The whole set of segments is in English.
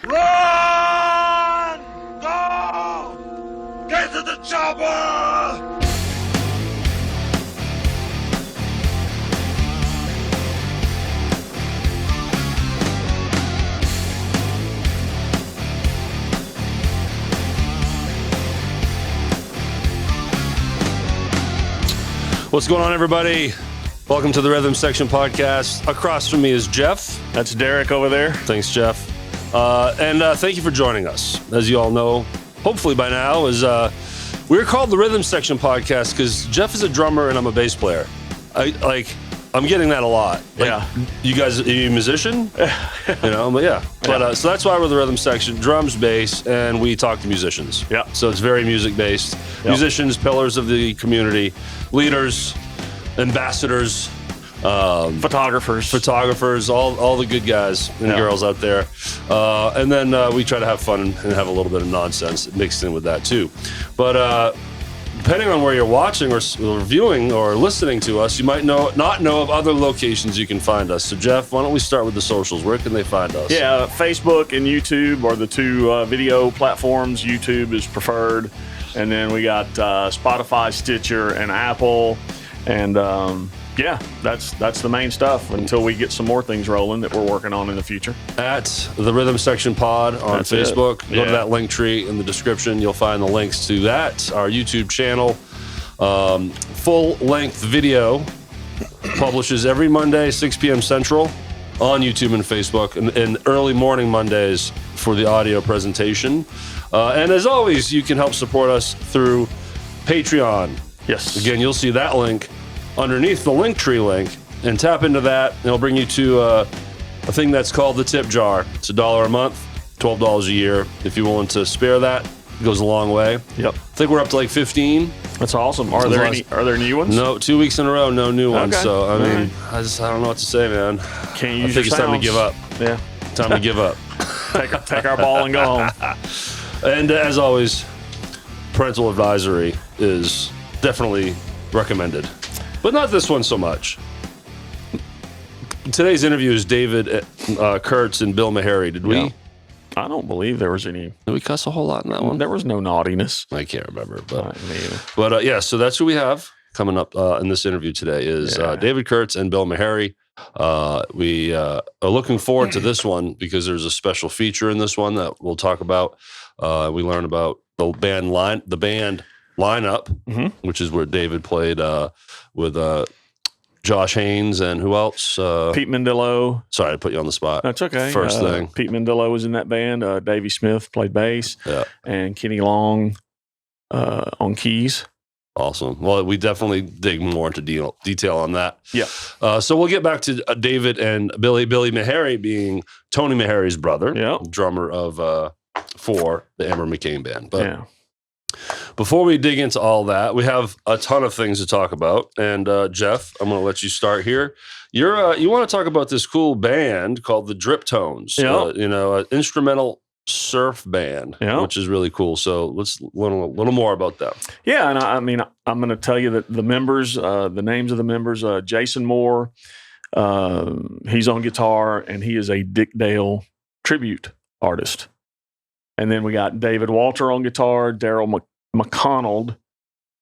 Run! Go! Get to the chopper! What's going on, everybody? Welcome to the Rhythm Section Podcast. Across from me is Jeff. That's Derek over there. Thanks, Jeff. And thank you for joining us. As you all know, hopefully by now, we're called the Rhythm Section Podcast because Jeff is a drummer and I'm a bass player. I'm getting that a lot. Yeah. You guys, are you a musician? But yeah. But so that's why we're the Rhythm Section: drums, bass, and we talk to musicians. Yeah. So it's very music based. Yep. Musicians, pillars of the community, leaders, ambassadors, photographers, all the good guys and girls out there. And then we try to have fun and have a little bit of nonsense mixed in with that too. But depending on where you're watching or viewing or listening to us, you might not know of other locations you can find us. So Jeff, why don't we start with the socials? Where can they find us? Yeah, Facebook and YouTube are the two video platforms. YouTube is preferred. And then we got Spotify, Stitcher, and Apple. And that's the main stuff until we get some more things rolling that we're working on in the future. At the Rhythm Section Pod on That's Facebook. it. Go to that link tree in the description. You'll find the links to that, our YouTube channel. Full-length video publishes every Monday, 6 p.m. Central on YouTube and Facebook, and early morning Mondays for the audio presentation. And as always, you can help support us through Patreon. Yes. Again, you'll see that link underneath the Linktree link, and tap into that, and it'll bring you to a thing that's called the tip jar. It's $1 a month, $12 a year. If you're willing to spare that, it goes a long way. Yep. I think we're up to like 15. That's awesome. Are there new ones? No, 2 weeks in a row, no new ones. Okay. So I mean, All right. I don't know what to say, man. Can't use I think it's time to give up. Yeah. Time to give up. Take our ball and go home. And as always, parental advisory is definitely recommended, but not this one so much. Today's interview is David Kurtz and Bill Maharrey. Did we? Yeah. I don't believe there was any. Did we cuss a whole lot in that one? There was no naughtiness. I can't remember, but Me either. yeah. So that's who we have coming up in this interview today is David Kurtz and Bill Maharrey. We are looking forward to this one because there's a special feature in this one that we'll talk about. We learn about the band lineup, which is where David played with Josh Haynes and who else? Pete Mendillo. Sorry to put you on the spot. That's okay. First thing. Pete Mendillo was in that band. Davey Smith played bass. Yeah. And Kenny Long on keys. Awesome. Well, we definitely dig more into detail on that. Yeah. So we'll get back to David and Billy Maharrey being Tony Maharrey's brother, drummer of for the Amber McCain band. But before we dig into all that, we have a ton of things to talk about. And Jeff, I'm going to let you start here. You want to talk about this cool band called the Driptones, an instrumental surf band, which is really cool. So let's learn a little more about that. Yeah, and I mean, I'm going to tell you that the members, the names of the members, Jason Moore, he's on guitar, and he is a Dick Dale tribute artist. And then we got David Walter on guitar, Daryl McConnell,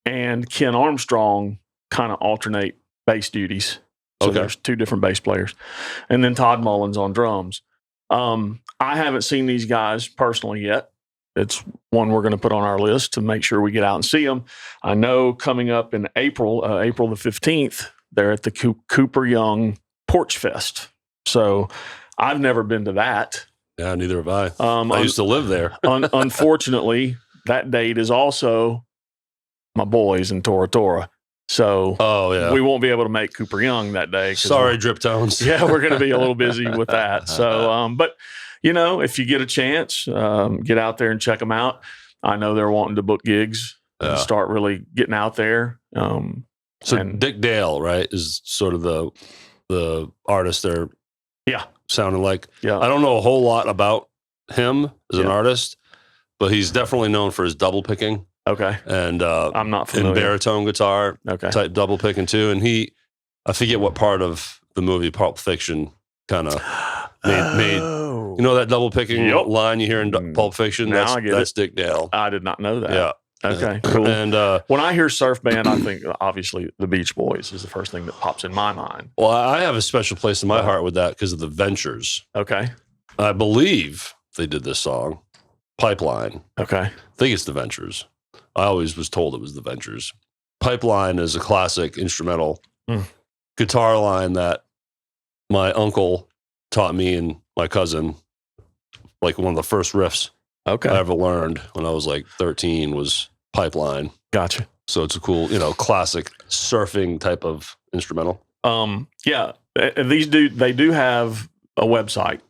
and Ken Armstrong kind of alternate bass duties. So there's two different bass players. And then Todd Mullins on drums. I haven't seen these guys personally yet. It's one we're going to put on our list to make sure we get out and see them. I know coming up in April, April the 15th, they're at the Cooper Young Porch Fest. So I've never been to that. Yeah, neither have I. I used to live there. Unfortunately, that date is also my boys in Tora Tora. So we won't be able to make Cooper Young that day. Sorry, Driptones. Yeah, we're going to be a little busy with that. So, but, if you get a chance, get out there and check them out. I know they're wanting to book gigs and start really getting out there. So Dick Dale, right, is sort of the artist there. Yeah. Sounding like. Yeah. I don't know a whole lot about him as an artist, but he's definitely known for his double picking. Okay. And I'm not familiar. And baritone guitar type double picking too. And I forget what part of the movie Pulp Fiction kind of made you know that double picking line you hear in Pulp Fiction? That's Dick Dale. I did not know that. Yeah. Okay, cool. And when I hear surf band, I think obviously the Beach Boys is the first thing that pops in my mind. Well, I have a special place in my heart with that because of the Ventures. Okay. I believe they did this song, Pipeline. Okay. I think it's the Ventures. I always was told it was the Ventures. Pipeline is a classic instrumental guitar line that my uncle taught me and my cousin, like one of the first riffs I ever learned when I was like 13 was Pipeline. Gotcha. So it's a cool, classic surfing type of instrumental. Yeah. They do have a website,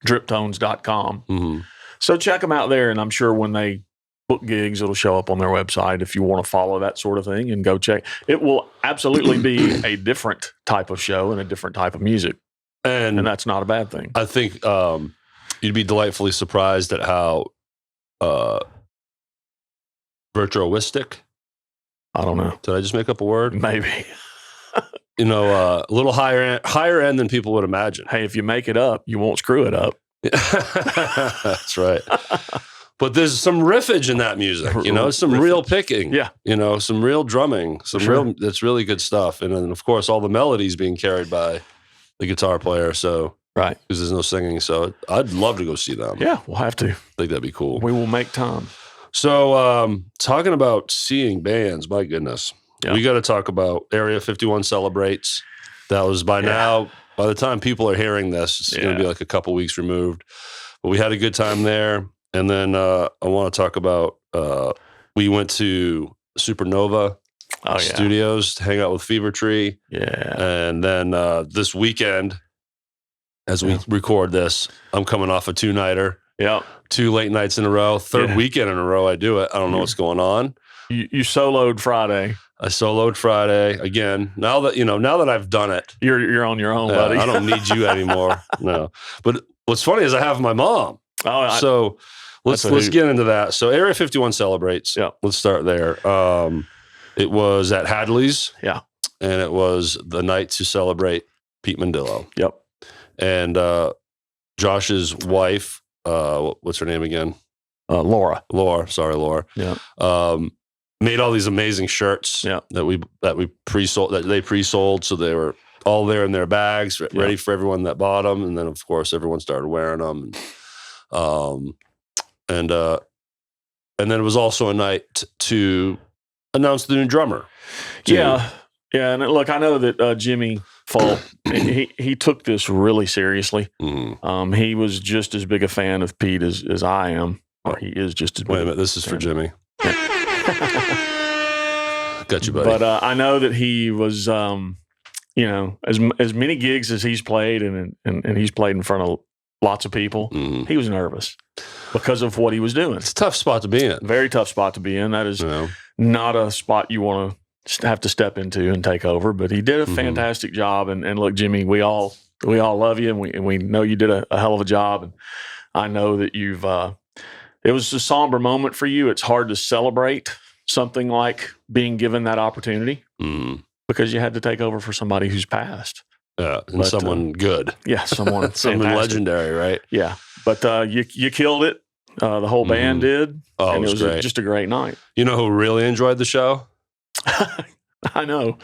driptones.com. Mm-hmm. So check them out there, and I'm sure when they book gigs, it'll show up on their website if you want to follow that sort of thing and go check. It will absolutely be a different type of show and a different type of music. And that's not a bad thing. I think you'd be delightfully surprised at how virtuoistic. I don't know. Did I just make up a word? Maybe. A little higher end than people would imagine. Hey, if you make it up, you won't screw it up. That's right. But there's some riffage in that music, some real picking. Yeah. Some real drumming, that's really good stuff. And then, of course, all the melodies being carried by the guitar player. So, right. Because there's no singing. So I'd love to go see them. Yeah, we'll have to. I think that'd be cool. We will make time. So, talking about seeing bands, my goodness. Yeah. We got to talk about Area 51 Celebrates. That was now, by the time people are hearing this, it's going to be like a couple weeks removed. But we had a good time there. And then I want to talk about, we went to Supernova Studios to hang out with Fever Tree. Yeah. And then this weekend, as we record this, I'm coming off a 2-nighter. Yeah. 2 late nights in a row. Third weekend in a row I do it. I don't know what's going on. You soloed Friday. I soloed Friday again. Now that I've done it, you're on your own, buddy. I don't need you anymore. No. But what's funny is I have my mom. So let's get into that. So Area 51 Celebrates. Yeah. Let's start there. It was at Hadley's. Yeah. And it was the night to celebrate Pete Mandillo. Yep. And Josh's wife, what's her name again? Laura. Sorry, Laura. Yeah. Made all these amazing shirts that we pre-sold, that they pre-sold. So they were all there in their bags, ready for everyone that bought them. And then, of course, everyone started wearing them. And then it was also a night to announce the new drummer. Yeah. And look, I know that Jimmy Falk, he took this really seriously. Mm-hmm. He was just as big a fan of Pete as I am. Or he is just as big. Wait a minute, this is for Jimmy. Got you, buddy. But I know that he was, as many gigs as he's played, and he's played in front of lots of people, he was nervous because of what he was doing. It's a tough spot to be in. Very tough spot to be in. That is not a spot you want to have to step into and take over. But he did a fantastic job. And look, Jimmy, we all love you, and we know you did a hell of a job. And I know that you've. It was a somber moment for you. It's hard to celebrate something like being given that opportunity because you had to take over for somebody who's passed. Yeah, and someone good. Yeah, someone legendary, right? Yeah, but you killed it. The whole band did. Oh, and it was great. Just a great night. You know who really enjoyed the show? I know.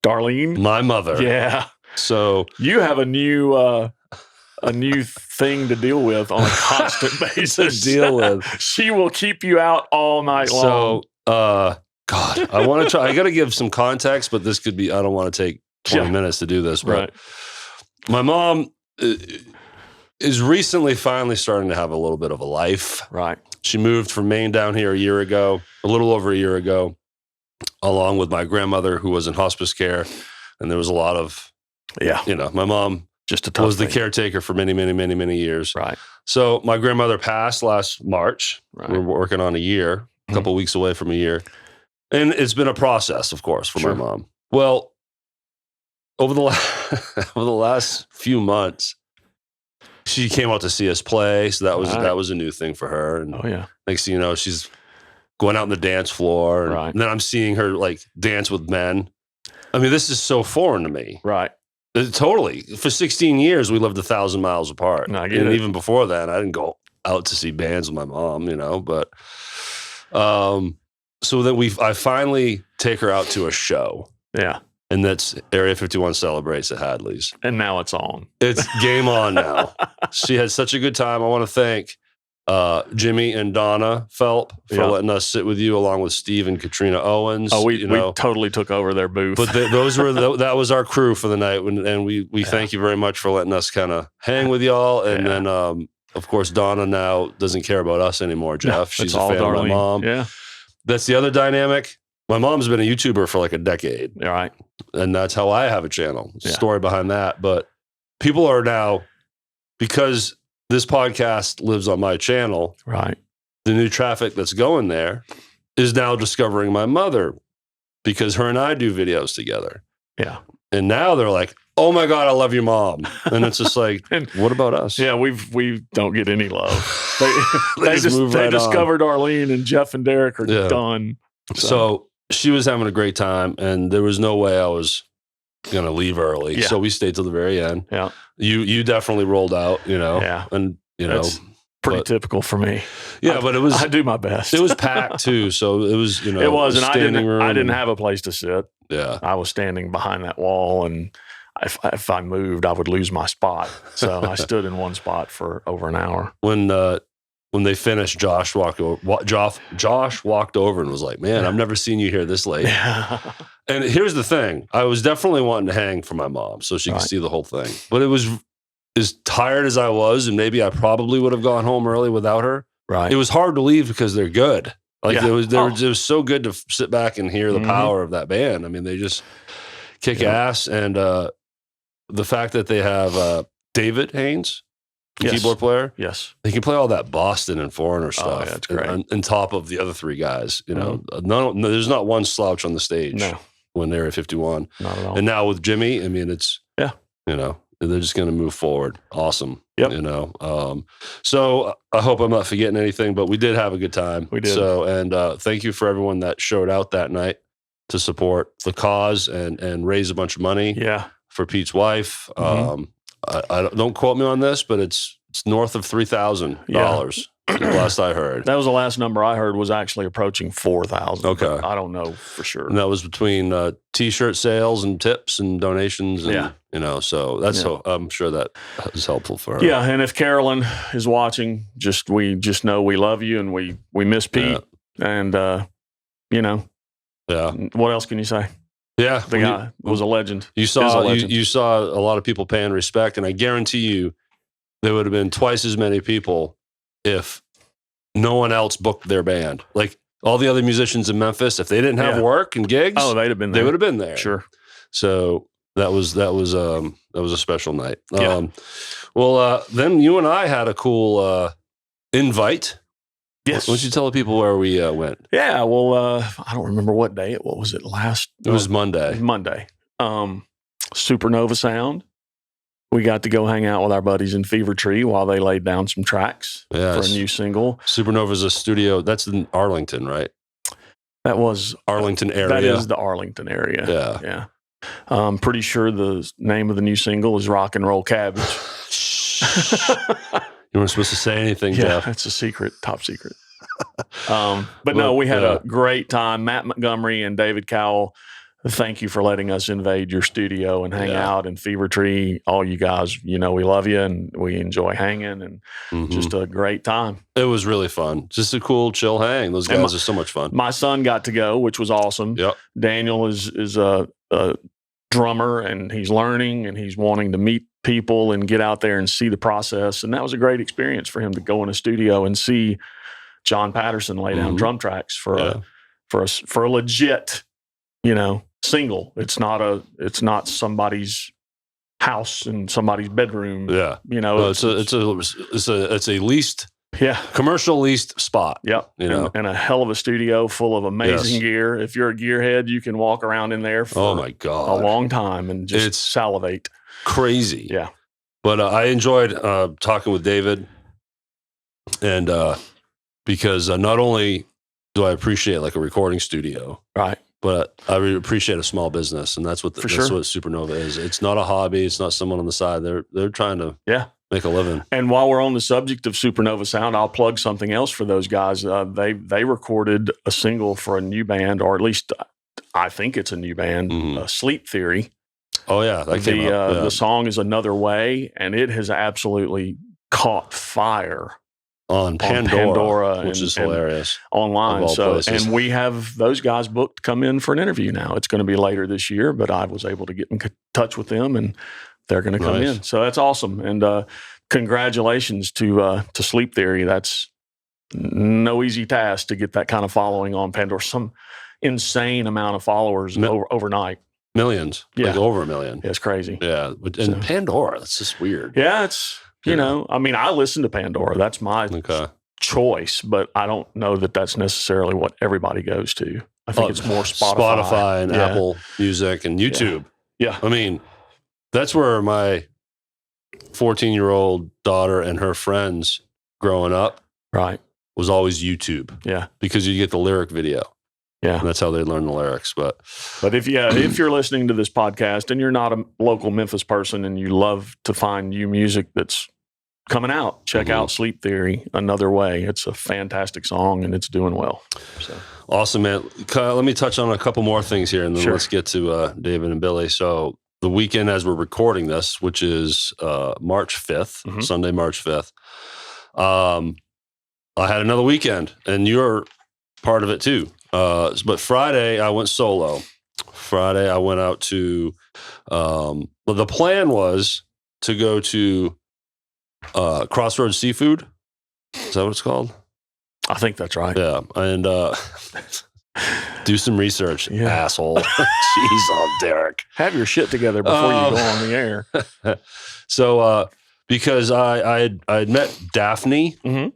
Darlene. My mother. Yeah. So you have a new thing to deal with on a constant basis. She will keep you out all night long. So, God, I want to try. I got to give some context, but this could be, I don't want to take 20 minutes to do this. But my mom is recently finally starting to have a little bit of a life. Right. She moved from Maine down here a little over a year ago, along with my grandmother who was in hospice care. And there was a lot of, my mom was the caretaker for many, many, many, many years. Right. So my grandmother passed last March. Right. We're working on a year, a couple weeks away from a year. And it's been a process, of course, for my mom. Well, over the last few months, she came out to see us play. So that was a new thing for her. And next thing you know, she's going out on the dance floor. And then I'm seeing her like dance with men. I mean, this is so foreign to me. Right. Totally. For 16 years, we lived 1,000 miles apart. I get it. Even before that, I didn't go out to see bands with my mom, you know. But so then I finally take her out to a show. Yeah. And that's Area 51 Celebrates at Hadley's. And now it's on. It's game on now. She had such a good time. I want to thank Jimmy and Donna Phelp for letting us sit with you, along with Steve and Katrina Owens. Oh, we totally took over their booth. But those were that was our crew for the night, and we thank you very much for letting us kind of hang with y'all. And then, of course, Donna now doesn't care about us anymore, Jeff. No, she's a fan of my mom. Yeah, that's the other dynamic. My mom's been a YouTuber for like a decade. All right. And that's how I have a channel. Story behind that. But people are now, because this podcast lives on my channel, right? The new traffic that's going there is now discovering my mother, because her and I do videos together. Yeah. And now they're like, oh my God, I love your mom. And it's just like, what about us? Yeah, we don't get any love. They discovered Arlene, and Jeff and Derek are done. So she was having a great time, and there was no way I was going to leave early. Yeah. So we stayed till the very end. Yeah. You definitely rolled out, you know. Yeah. And, you know. That's pretty typical for me. Yeah, but it was. I do my best. It was packed too. So it was, you know. It was, and I room. didn't have a place to sit. Yeah. I was standing behind that wall, and if I moved, I would lose my spot. So I stood in one spot for over an hour. When they finished, Josh walked over and was like, man, I've never seen you here this late. Yeah. And here's the thing. I was definitely wanting to hang for my mom so she could see the whole thing. But it was, as tired as I was, and maybe I probably would have gone home early without her. Right. It was hard to leave because they're good. Like it was so good to sit back and hear the power of that band. I mean, they just kick ass. And the fact that they have David Haynes, the keyboard player. Yes. He can play all that Boston and Foreigner stuff. Oh, yeah, that's great. On top of the other three guys, you know, no, there's not one slouch on the stage when they're at 51. Not at all. And now with Jimmy, I mean, it's, you know, they're just going to move forward. Awesome. Yep. You know, so I hope I'm not forgetting anything, but we did have a good time. We did. So, and thank you for everyone that showed out that night to support the cause and raise a bunch of money for Pete's wife. I don't quote me on this, but it's north of $3,000. Last I heard. That was the last number I heard, was actually approaching 4,000. Okay. I don't know for sure. And that was between T-shirt sales and tips and donations. And, you know, so that's I'm sure that is helpful for her. Yeah. And if Carolyn is watching, we just know we love you, and we miss Pete. And, you know, what else can you say? Yeah, the guy was a legend. You saw a lot of people paying respect, and I guarantee you there would have been twice as many people if no one else booked their band. Like all the other musicians in Memphis, if they didn't have work and gigs, they'd have been there. They would have been there. Sure. So that was a special night. Then you and I had a cool invite. Yes. Why don't you tell the people where we went? Yeah, well, I don't remember what day it was. What was it It was Monday. Monday. Supernova Sound. We got to go hang out with our buddies in Fever Tree while they laid down some tracks for a new single. Supernova's a studio. That's in Arlington, right? That was Arlington area. That is the Arlington area. Yeah. Yeah. I'm pretty sure the name of the new single is Rock and Roll Cabbage. You weren't supposed to say anything, Jeff. That's a secret, top secret. But no, we had a great time. Matt Montgomery and David Cowell, thank you for letting us invade your studio and hang out in Fever Tree. All you guys, you know, we love you and we enjoy hanging, and just a great time. It was really fun. Just a cool, chill hang. Those guys are so much fun. My son got to go, which was awesome. Yep. Daniel is a drummer, and he's learning, and he's wanting to meet people and get out there and see the process. And that was a great experience for him to go in a studio and see John Patterson lay down drum tracks for a legit, you know, single. It's not somebody's house in somebody's bedroom. Yeah. You know, it's a leased commercial leased spot. Yep. You know, and a hell of a studio full of amazing gear. If you're a gearhead, you can walk around in there for oh my God, a long time and just salivate. Crazy. Yeah. But I enjoyed talking with David, and because not only do I appreciate like a recording studio, right, But I really appreciate a small business, and that's what what Supernova is. It's not a hobby. It's not someone on the side. They're trying to make a living. And while we're on the subject of Supernova Sound, I'll plug something else for those guys. They recorded a single for a new band, or at least I think it's a new band, Sleep Theory. Oh yeah, that came up. The song is Another Way, and it has absolutely caught fire on Pandora, which is hilarious online. So, and we have those guys booked to come in for an interview now. It's going to be later this year, but I was able to get in touch with them, and they're going to come in. So that's awesome. And congratulations to Sleep Theory. That's no easy task to get that kind of following on Pandora. Some insane amount of followers overnight. Millions, like over 1 million. It's crazy. Yeah, and Pandora, that's just weird. Yeah, it's. You know, I mean, I listen to Pandora. That's my choice, but I don't know that that's necessarily what everybody goes to. I think it's more Spotify and Apple Music and YouTube. Yeah. I mean, that's where my 14-year-old daughter and her friends growing up was always YouTube. Yeah. Because you get the lyric video. Yeah. And that's how they learn the lyrics. But if you're listening to this podcast and you're not a local Memphis person and you love to find new music that's coming out, check out Sleep Theory, Another Way. It's a fantastic song and it's doing well. So awesome, man. Let me touch on a couple more things here and then let's get to David and Billy. So the weekend as we're recording this, which is March 5th, Sunday, March 5th, I had another weekend and you're part of it too. But Friday I went solo. Friday I went out to, the plan was to go to Crossroads Seafood. Is that what it's called? I think that's right. Yeah. And do some research, asshole. Jeez, Derek. Have your shit together before you go on the air. So, because I had met Daphne at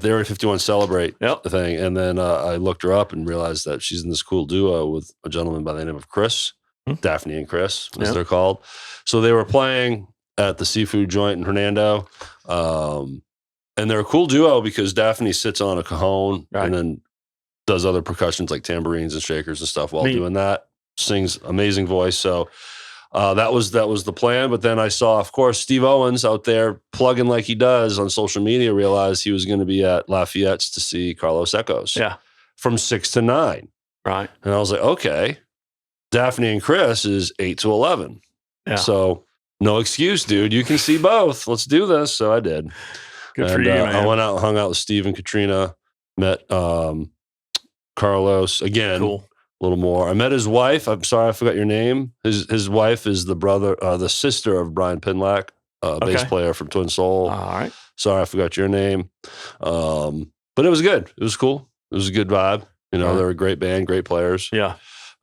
the Area 51 Celebrate thing. And then I looked her up and realized that she's in this cool duo with a gentleman by the name of Chris, Daphne and Chris, as they're called. So they were playing at the seafood joint in Hernando. And they're a cool duo because Daphne sits on a cajon and then does other percussions like tambourines and shakers and stuff while doing that. Sings amazing voice. So that was the plan. But then I saw, of course, Steve Owens out there plugging like he does on social media, realized he was going to be at Lafayette's to see Carlos Echoes from 6 to 9. Right. And I was like, okay, Daphne and Chris is 8 to 11. Yeah. So no excuse, dude. You can see both. Let's do this. So I did. Good for you, man. I went out and hung out with Steve and Katrina, met Carlos again. Cool. A little more. I met his wife. I'm sorry, I forgot your name. His wife is the sister of Brian Pinlack, bass player from Twin Soul. All right. Sorry, I forgot your name. But it was good. It was cool. It was a good vibe. You know, they're a great band, great players. Yeah.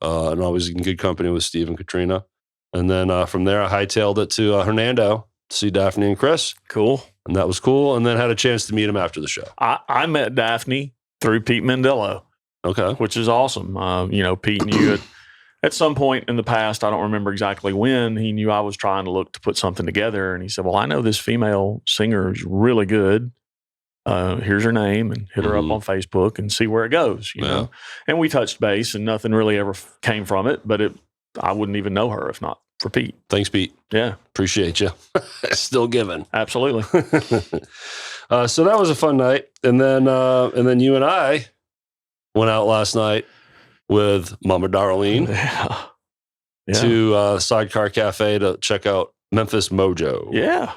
And always in good company with Steve and Katrina. And then from there, I hightailed it to Hernando to see Daphne and Chris. Cool. And that was cool. And then had a chance to meet him after the show. I met Daphne through Pete Mendello. Okay. Which is awesome. You know, Pete knew at some point in the past, I don't remember exactly when, he knew I was trying to look to put something together. And he said, well, I know this female singer is really good. Here's her name, and hit her up on Facebook and see where it goes, you know. And we touched base and nothing really ever came from it, but I wouldn't even know her if not for Pete. Thanks, Pete. Yeah. Appreciate you. Still giving. Absolutely. So that was a fun night. And then you and I went out last night with Mama Darlene to Sidecar Cafe to check out Memphis Mojo. Yeah.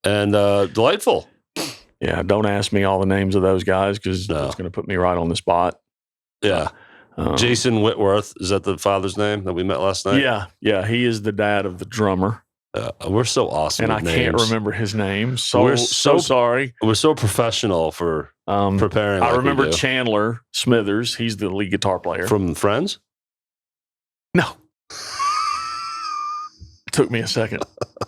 And delightful. Yeah, don't ask me all the names of those guys because it's going to put me right on the spot. Yeah. Jason Whitworth, is that the father's name that we met last night? Yeah. Yeah, he is the dad of the drummer. We're so awesome and I can't remember his name. So we're so sorry. We're so professional for preparing. I remember Chandler Smithers. He's the lead guitar player. From Friends? No. It took me a second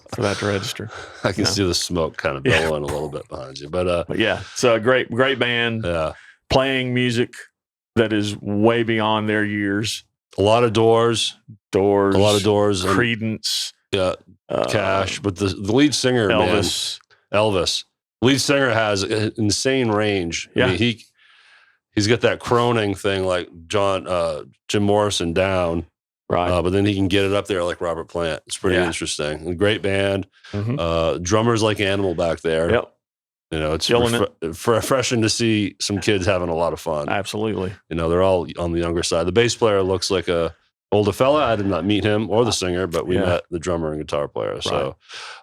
for that to register. I can see the smoke kind of billowing a little bit behind you. But yeah, it's a great band. Yeah. Playing music that is way beyond their years. A lot of Doors. A lot of Doors. Creedence. Yeah. Cash. But the lead singer, Elvis. Lead singer has an insane range. Yeah. I mean, he's got that croning thing like Jim Morrison down. Right. But then he can get it up there like Robert Plant. It's pretty interesting. A great band. Drummers like Animal back there. Yep. You know, it's refreshing to see some kids having a lot of fun. Absolutely. You know, they're all on the younger side. The bass player looks like a older fella. I did not meet him or the singer, but we met the drummer and guitar player. Right. So,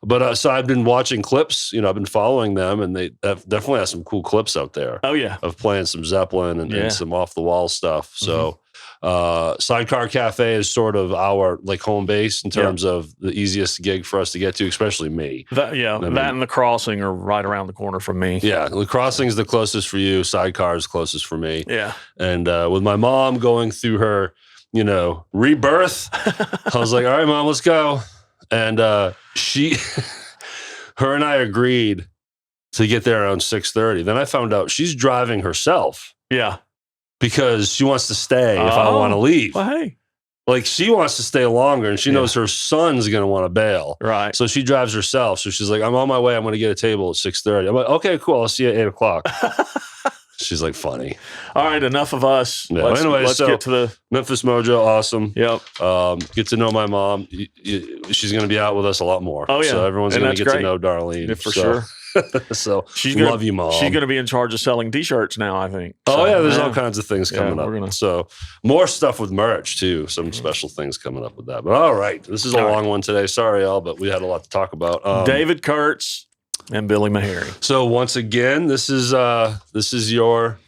but so I've been watching clips. You know, I've been following them, and they definitely have some cool clips out there. Oh yeah, of playing some Zeppelin and some off the wall stuff. So. Sidecar Cafe is sort of our like home base in terms of the easiest gig for us to get to, especially me. That and the Crossing are right around the corner from me. Yeah, the Crossing is the closest for you. Sidecar is closest for me. Yeah, and with my mom going through her, you know, rebirth, I was like, all right, Mom, let's go. And her and I agreed to get there around 6:30. Then I found out she's driving herself. Yeah. Because she wants to stay if I want to leave. Well, hey. Like, she wants to stay longer, and she knows her son's going to want to bail. Right. So she drives herself. So she's like, I'm on my way. I'm going to get a table at 6:30. I'm like, okay, cool. I'll see you at 8 o'clock. She's like, funny. All right, enough of us. Yeah, let's get to the Memphis Mojo. Awesome. Yep. Get to know my mom. She's going to be out with us a lot more. Oh, yeah. So everyone's going to get to know Darlene. Yeah, for sure. So love you, Mom. She's going to be in charge of selling T-shirts now, I think. So, there's all kinds of things coming up. So more stuff with merch too. Some special things coming up with that. But all right, this is a long one today. Sorry, y'all, but we had a lot to talk about. David Kurtz and Billy Maharrey. So once again, this is your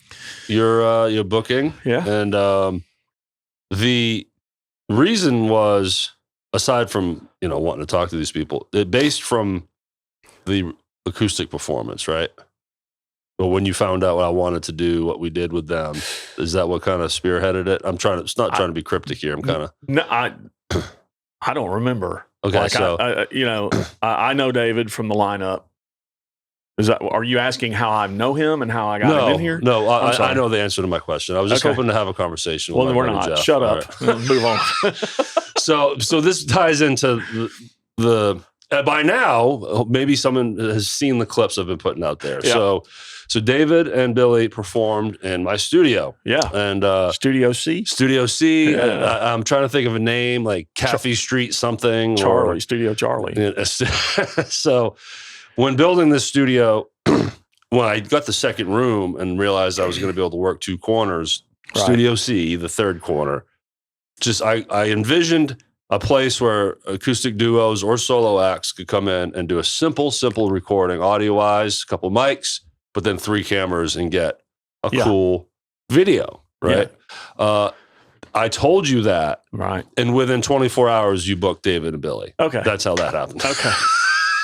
booking. Yeah. And the reason was, aside from wanting to talk to these people, it based from the acoustic performance, right? But when you found out what I wanted to do, what we did with them, is that what kind of spearheaded it? It's not trying to be cryptic here. I'm kind of. No, I don't remember. Okay, like so I know David from the lineup. Are you asking how I know him and how I got him in here? No, I know the answer to my question. I was just hoping to have a conversation. Well, we're not. Jeff. Shut up. Right. Move on. So this ties into the by now, maybe someone has seen the clips I've been putting out there. Yeah. So David and Billy performed in my studio. Yeah. And Studio C? Studio C. Yeah. I'm trying to think of a name like Cafe Street something. Studio Charlie. So when building this studio, when I got the second room and realized I was going to be able to work two corners, right. Studio C, the third corner, I envisioned a place where acoustic duos or solo acts could come in and do a simple recording, audio-wise, a couple mics, but then 3 cameras and get a cool video, right? Yeah. I told you that. Right. And within 24 hours, you booked David and Billy. Okay. That's how that happened. Okay.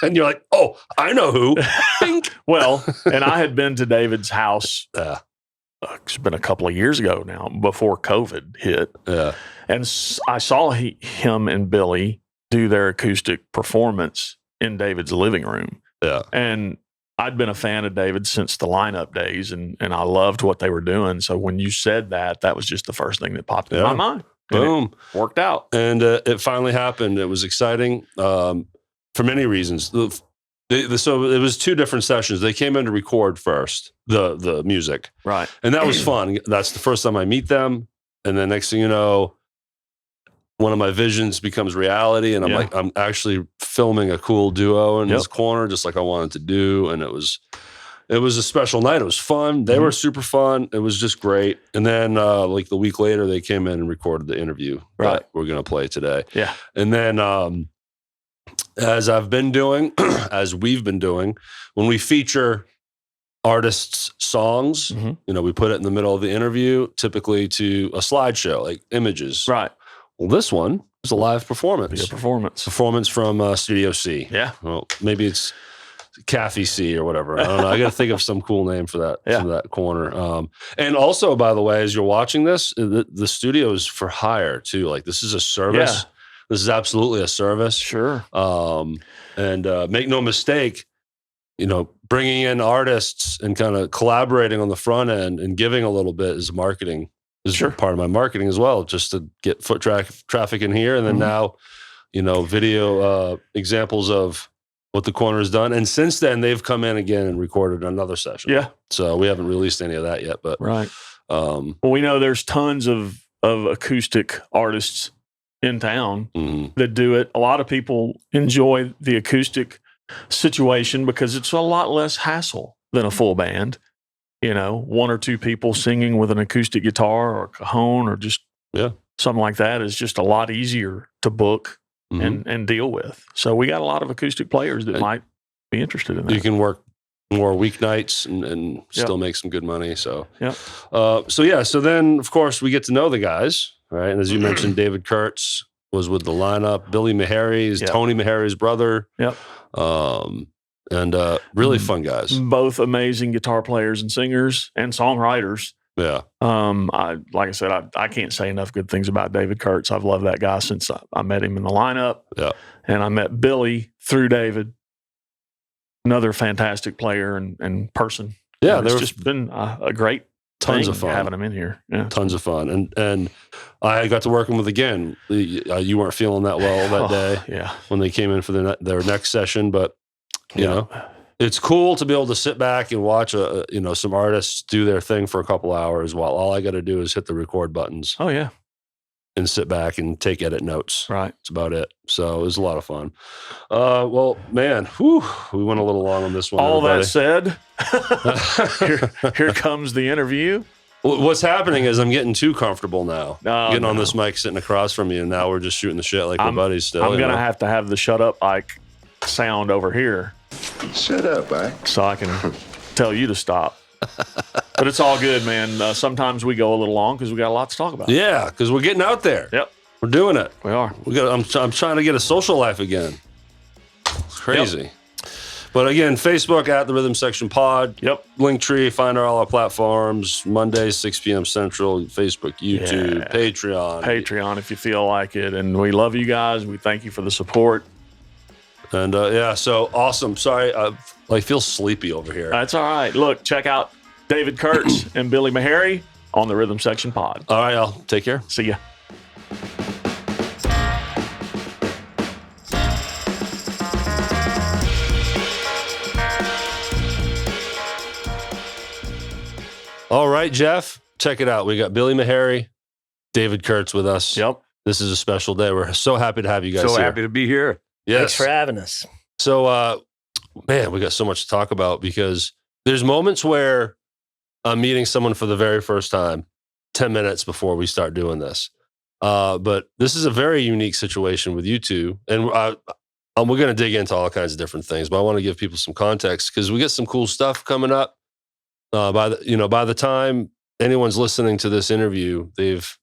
And you're like, oh, I know who. Bink. Well, and I had been to David's house. It's been a couple of years ago now, before COVID hit. Yeah. And I saw him and Billy do their acoustic performance in David's living room. Yeah. And I'd been a fan of David since the lineup days, and I loved what they were doing. So when you said that was just the first thing that popped in my mind. Boom. Worked out. And it finally happened. It was exciting for many reasons. So it was 2 different sessions. They came in to record first, the music. Right. And that was fun. That's the first time I meet them. And then next thing you know, one of my visions becomes reality. And I'm actually filming a cool duo in this corner, just like I wanted to do. And it was a special night. It was fun. They were super fun. It was just great. And then like the week later, they came in and recorded the interview that we're going to play today. Yeah. And then as we've been doing, when we feature artists' songs, we put it in the middle of the interview, typically to a slideshow, like images. Right. Well, this one is a live performance. A performance from Studio C. Yeah. Well, maybe it's Cafe C or whatever. I don't know. I got to think of some cool name for that, for that corner. And also, by the way, as you're watching this, the studio is for hire too. Like, this is a service. Yeah. This is absolutely a service. Sure. And make no mistake, bringing in artists and kind of collaborating on the front end and giving a little bit is marketing. Is part of my marketing as well, just to get foot traffic in here. And then now, video examples of what the corner has done. And since then, they've come in again and recorded another session. Yeah. So we haven't released any of that yet, but Well, we know there's tons of acoustic artists in town that do it. A lot of people enjoy the acoustic situation because it's a lot less hassle than a full band. You know, one or two people singing with an acoustic guitar or cajon or just something like that is just a lot easier to book and deal with. So we got a lot of acoustic players that might be interested in that. You can work more weeknights and still make some good money. So, so then, of course, we get to know the guys, right? And as you mentioned, David Kurtz was with the lineup. Billy Maharrey is Tony Maharrey's brother. And really fun guys. Both amazing guitar players and singers and songwriters. Yeah. Like I said, I can't say enough good things about David Kurtz. I've loved that guy since I met him in the lineup. Yeah. And I met Billy through David. Another fantastic player and person. Yeah, it's just been a great tons of fun having him in here. Yeah, tons of fun, and I got to work with again. You weren't feeling that well that day. When they came in for their next session, but you know, it's cool to be able to sit back and watch some artists do their thing for a couple hours while all I got to do is hit the record buttons. Oh yeah. And sit back and take edit notes. Right. That's about it. So it was a lot of fun. Well, man, we went a little long on this one. All that said, here comes the interview. What's happening is I'm getting too comfortable now. Getting on this mic sitting across from you, and now we're just shooting the shit like we're buddies still. I'm going to have to have the shut up Ike sound over here. Shut up, Ike. So I can tell you to stop. But it's all good, man. Sometimes we go a little long because we got a lot to talk about. Yeah, because we're getting out there. Yep, we're doing it. We are. I'm trying to get a social life again. It's crazy. Yep. But again, Facebook at the Rhythm Section Pod. Yep. Linktree. Find all our platforms. Mondays 6 p.m. Central. Facebook, YouTube, Patreon. Patreon if you feel like it. And we love you guys. We thank you for the support. And so awesome. Sorry, I feel sleepy over here. That's all right. Look, check out David Kurtz and Billy Maharrey on the Rhythm Section Pod. All right, I'll take care. See ya. All right, Jeff, check it out. We got Billy Maharrey, David Kurtz with us. Yep. This is a special day. We're so happy to have you guys here. So happy to be here. Yes. Thanks for having us. So, man, we got so much to talk about because there's moments where I'm meeting someone for the very first time 10 minutes before we start doing this. But this is a very unique situation with you two. And we're going to dig into all kinds of different things, but I want to give people some context because we got some cool stuff coming up. By the time anyone's listening to this interview, they've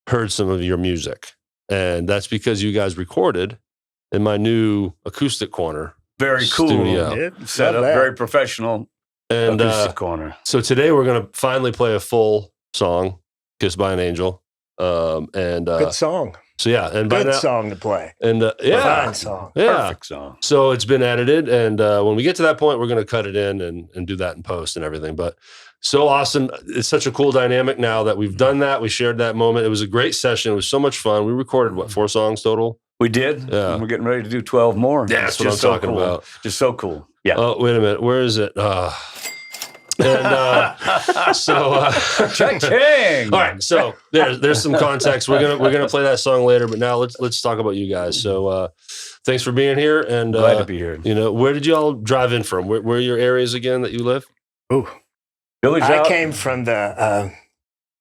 heard some of your music. And that's because you guys recorded in my new acoustic corner. Very cool. Studio. Set up, very professional and acoustic corner. So today we're going to finally play a full song, Kissed by an Angel. Good song. So yeah, and good song to play. And fine song. Yeah. Perfect song. So it's been edited, and when we get to that point, we're going to cut it in and do that in post and everything. But so awesome. It's such a cool dynamic now that we've done that. We shared that moment. It was a great session. It was so much fun. We recorded, 4 songs total? We did. Yeah. And we're getting ready to do 12 more. Yeah, that's what I'm talking about. Just so cool. Yeah. Oh, wait a minute. Where is it? Cha-ching! All right, so there's some context. We're gonna play that song later, but now let's talk about you guys. So thanks for being here, and glad to be here. Where did you all drive in from? Where are your areas again that you live? Oh, I came from the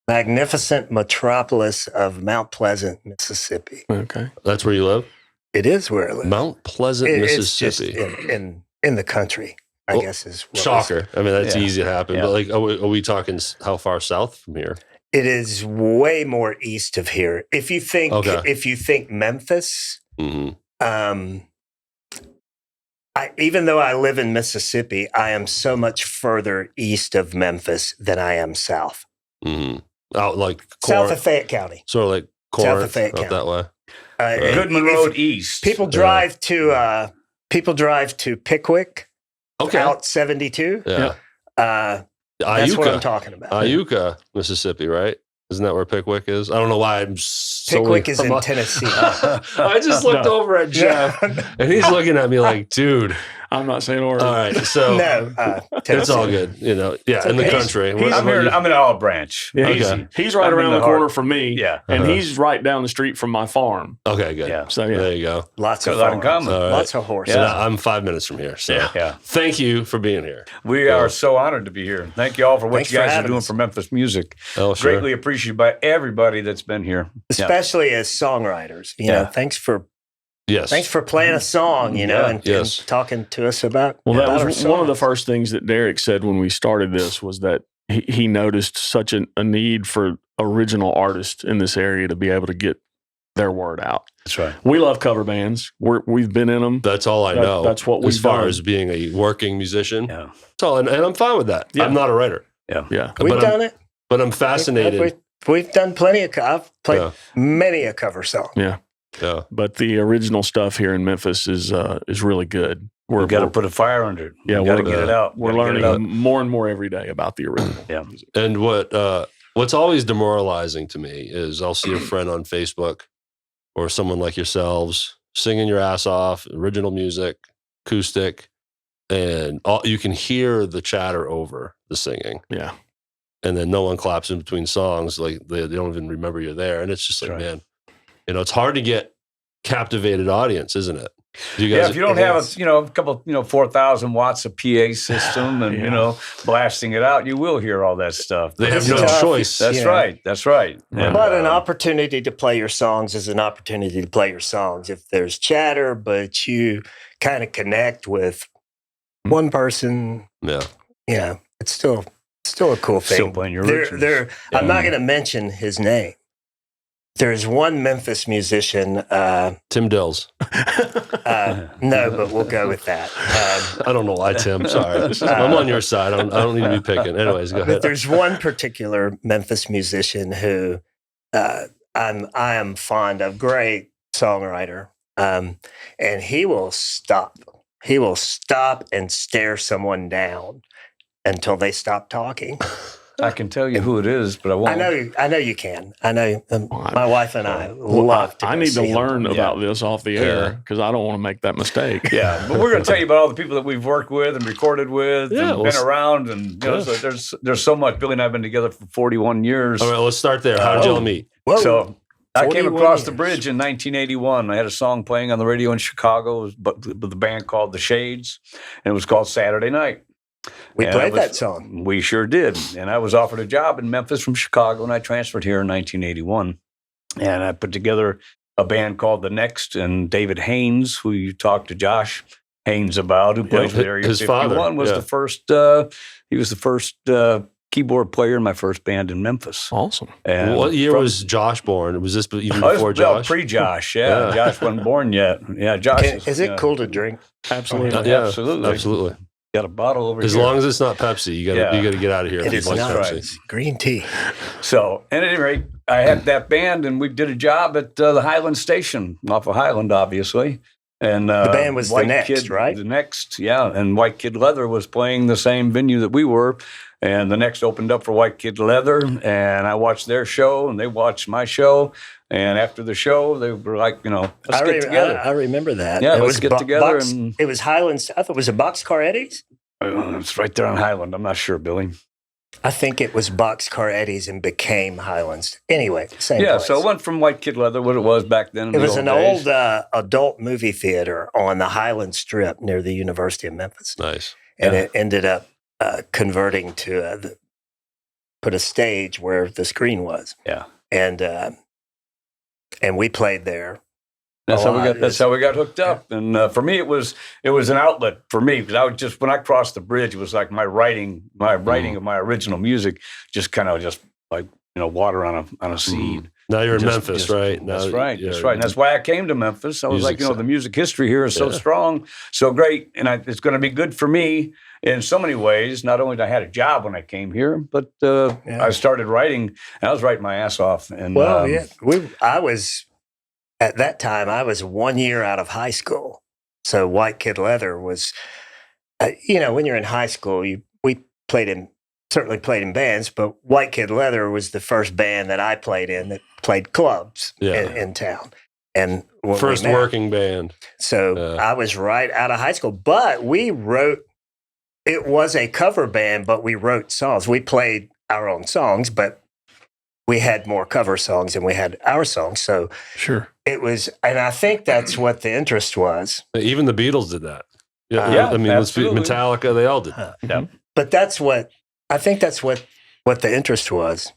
magnificent metropolis of Mount Pleasant, Mississippi. Okay, that's where you live. It is where I live. Mount Pleasant, Mississippi. It's just in the country. I guess is what shocker. I mean, that's easy to happen. Yeah. But like, are we talking how far south from here? It is way more east of here. If you think Memphis, even though I live in Mississippi, I am so much further east of Memphis than I am south. Mm-hmm. Out like south of Fayette County, sort of like Corinth, south of Fayette County, that way. Goodman Road east. People drive to Pickwick. Okay. Out 72. Yeah. That's what I'm talking about. Iuka, Mississippi, right? Isn't that where Pickwick is? I don't know why I'm Pickwick is in Tennessee. I just looked over at Jeff, and he's looking at me like, dude, I'm not saying Oregon. All right, so No, it's all good. You know, yeah, in the country. I'm in Olive Branch. Yeah, Okay. he's right around the corner from me. Yeah. And he's right down the street from my farm. Okay, good. Yeah. So, yeah. There you go. Lots of Got a lot in farms, common. All right. lots of horses. Yeah, I'm 5 minutes from here. So Yeah. thank you for being here. We are so honored to be here. Thank you all for what Thanks you guys for are having doing us. for Memphis music. Oh, sure. Greatly appreciated by everybody that's been here. Especially as songwriters. You know, thanks for playing a song, you know, and talking to us about that our was one of the songs. first things that Derek said when we started this was that he noticed such a need for original artists in this area to be able to get their word out. That's right. We love cover bands. We've been in them. That's all I know. That's what we've as far done. as being a working musician. Yeah. That's all, and I'm fine with that. Yeah. I'm not a writer. Yeah. We've done it. But I'm fascinated. We've done plenty of. I've played many a cover song. Yeah. Yeah. But the original stuff here in Memphis is really good. We've got to put a fire under it. Yeah, we got to get it out. We're learning more and more every day about the original music. And what's always demoralizing to me is I'll see a friend on Facebook or someone like yourselves singing your ass off, original music, acoustic, and you can hear the chatter over the singing. Yeah. And then no one claps in between songs. Like they don't even remember you're there. And it's just like, man, you know, it's hard to get captivated audience, isn't it? You guys, if you don't have a couple 4,000 watts of PA system and blasting it out, you will hear all that stuff. They have no choice. That's right. That's right. And, but an opportunity to play your songs is an opportunity to play your songs. If there's chatter, but you kind of connect with one person, it's still a cool thing. Still playing your originals. I'm not going to mention his name. There's one Memphis musician. Tim Dills. No, but we'll go with that. I don't know why, Tim. Sorry. I'm on your side. I don't need to be picking. Anyways, go ahead. But there's one particular Memphis musician who I am fond of. Great songwriter. And he will stop. He will stop and stare someone down until they stop talking. I can tell you who it is, but I won't. I know you can. I know my wife and I love to. I need to learn about this off the air because I don't want to make that mistake. Yeah, but we're going to tell you about all the people that we've worked with and recorded with and been around. And so there's so much. Billy and I have been together for 41 years. All right, let's start there. How did y'all meet? So I came across the bridge in 1981. I had a song playing on the radio in Chicago with the band called The Shades, and it was called Saturday Night. We played that song. We sure did. And I was offered a job in Memphis from Chicago, and I transferred here in 1981. And I put together a band called The Next, and David Haynes, who you talked to Josh Haynes about, who plays with Area 51, father. was the first. He was the first keyboard player in my first band in Memphis. Awesome. And what year was Josh born? Was this even before Josh? Pre-Josh, yeah. Josh wasn't born yet. Yeah, Josh. Is it cool to drink? Absolutely. Yeah, absolutely. Absolutely. Got a bottle over here. As long as it's not Pepsi, you got to get out of here. It is not. It's green tea. So, at any rate, I had that band, and we did a job at the Highland Station off of Highland, obviously. And the band was The Next, right? The Next, yeah. And White Kid Leather was playing the same venue that we were. And The Next opened up for White Kid Leather, and I watched their show, and they watched my show. And after the show, they were like, let's get together. I remember that. Yeah, let's get together. It was Highlands. I thought it was a Boxcar Eddie's. It's right there on Highland. I'm not sure, Billy. I think it was Boxcar Eddie's and became Highlands. Anyway, same place. So it went from White Kid Leather, what it was back then. It was an old adult movie theater on the Highland Strip near the University of Memphis. Nice. And it ended up converting to put a stage where the screen was. Yeah. And we played there. That's how we got hooked up. And for me, it was an outlet for me because I was just when I crossed the bridge, it was like my writing of my original music, just kind of like water on a seed. Now you're in Memphis, right? That's right. That's right. And that's why I came to Memphis. I was like, the music history here is so strong, so great, and it's going to be good for me in so many ways. Not only did I had a job when I came here, but I started writing. And I was writing my ass off. And at that time, I was 1 year out of high school. So White Kid Leather was, when you're in high school, we certainly played in bands, but White Kid Leather was the first band that I played in that played clubs in town. And first working band. So I was right out of high school, but we wrote. It was a cover band, but we wrote songs. We played our own songs, but we had more cover songs than we had our songs. So sure, it was, and I think that's what the interest was. Even the Beatles did that. Yeah, I mean, absolutely. Metallica, they all did that. Yeah. But that's what I think. That's what the interest was.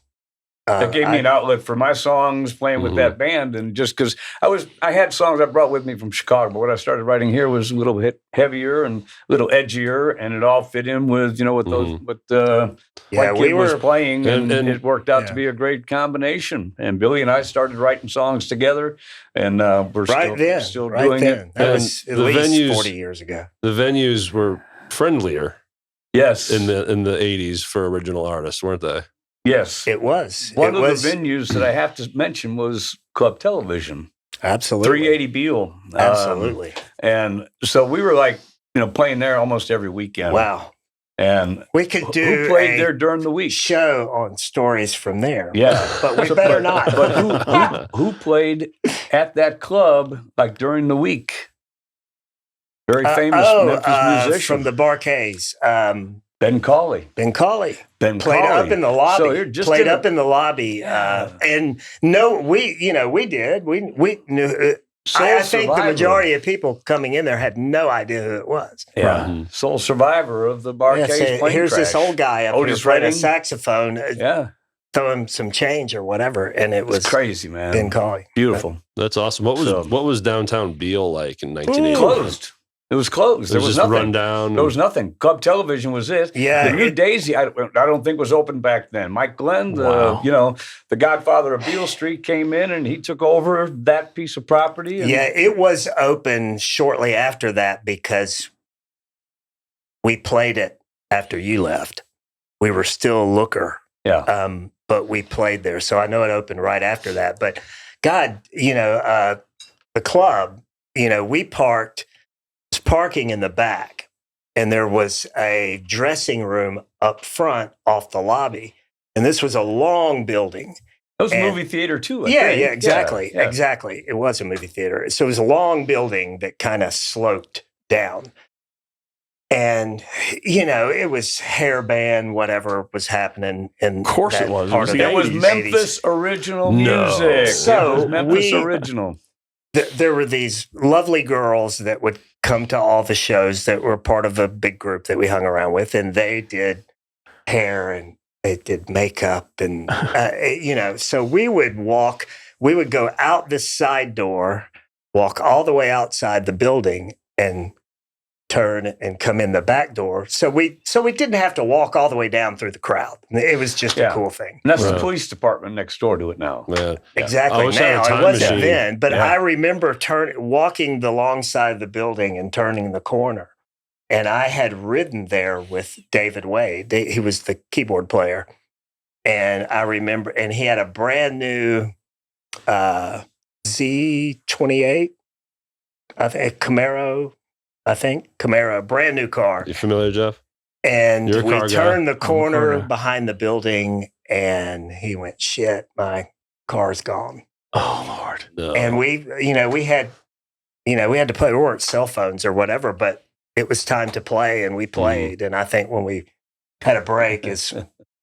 That gave me an outlet for my songs, playing with that band, and just because I had songs I brought with me from Chicago, but what I started writing here was a little bit heavier and a little edgier, and it all fit in with what White Kid was playing, and it worked out to be a great combination. And Billy and I started writing songs together, and we're still doing it. That was at least 40 years ago. The venues were friendlier, yes, in the 80s for original artists, weren't they? Yes, it was. One of the venues that I have to mention was Club Television. Absolutely. 380 Beale. Absolutely. And so we were playing there almost every weekend. Wow. And we could do who played there during the week? Show on stories from there. Yeah. But we better not. But who played at that club during the week? Very famous Memphis musician. From the Barcays. Ben Cauley. Played up in the lobby. Up in the lobby. And no, we did. We knew. I think the majority of people coming in there had no idea who it was. Yeah. Mm-hmm. Sole survivor of the Barcays plane here's crash. This old guy up here playing a saxophone. Throw him some change or whatever. And it was crazy, man. Ben Cauley. Beautiful. That's awesome. What was downtown Beale like in 1980? Closed. It was closed. There was just nothing. Run down. There was nothing. Club Television was it. Yeah. The New Daisy, I don't think was open back then. Mike Glenn, the godfather of Beale Street, came in and he took over that piece of property. And it was open shortly after that because we played it after you left. We were still Looker. Yeah. But we played there. So I know it opened right after that. But God, the club, we parked. Parking in the back, and there was a dressing room up front off the lobby, and this was a long building. It was a movie theater too. I think. Exactly. Yeah. Exactly. It was a movie theater. So it was a long building that kind of sloped down, and it was hair band, whatever was happening. In of course, it was. It was Memphis original music. So it was Memphis original. There were these lovely girls that would come to all the shows that were part of a big group that we hung around with, and they did hair and they did makeup, and so we would go out this side door, walk all the way outside the building, and turn and come in the back door. So we didn't have to walk all the way down through the crowd. It was just a cool thing. And that's the police department next door to it now. Yeah. Exactly. Now it wasn't then, but I remember walking the long side of the building and turning the corner. And I had ridden there with David Wade. He was the keyboard player. And I remember, and he had a brand new Z28, I think, Camaro, brand new car. You familiar, Jeff? And we turned the corner behind the building, and he went, "Shit, my car's gone." Oh Lord! No. And we had to play. We weren't cell phones or whatever, but it was time to play, and we played. And I think when we had a break is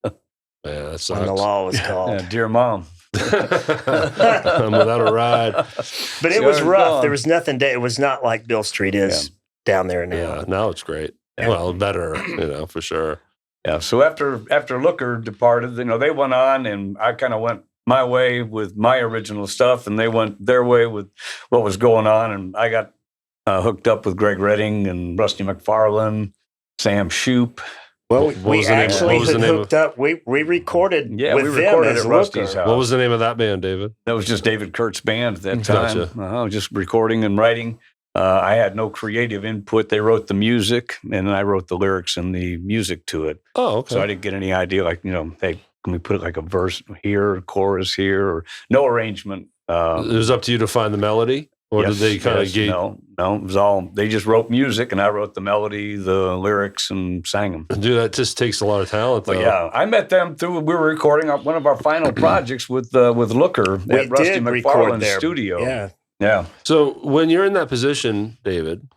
that sucks. when the law was called. Yeah, dear mom. I'm without a ride. But it was rough. There was nothing. It was not like Beale Street is down there now. Yeah, now it's great. Yeah. Well, better, for sure. Yeah. So after Looker departed, they went on, and I kind of went my way with my original stuff, and they went their way with what was going on, and I got hooked up with Greg Redding and Rusty McFarlane, Sam Shoop. Well, we actually hooked up. We recorded with them as at Rusty's house. What was the name of that band, David? That was just David Kurtz Band at that time. Gotcha. Just recording and writing. I had no creative input. They wrote the music, and I wrote the lyrics and the music to it. Oh, okay. So I didn't get any idea, hey, can we put a verse here, a chorus here, or no arrangement. It was up to you to find the melody? Or did they kind of get... No, it was all, they just wrote music, and I wrote the melody, the lyrics, and sang them. Dude, that just takes a lot of talent, though. But yeah, I met them we were recording one of our final projects with Looker at Rusty McFarlane's studio. Yeah, Yeah. So when you're in that position, David,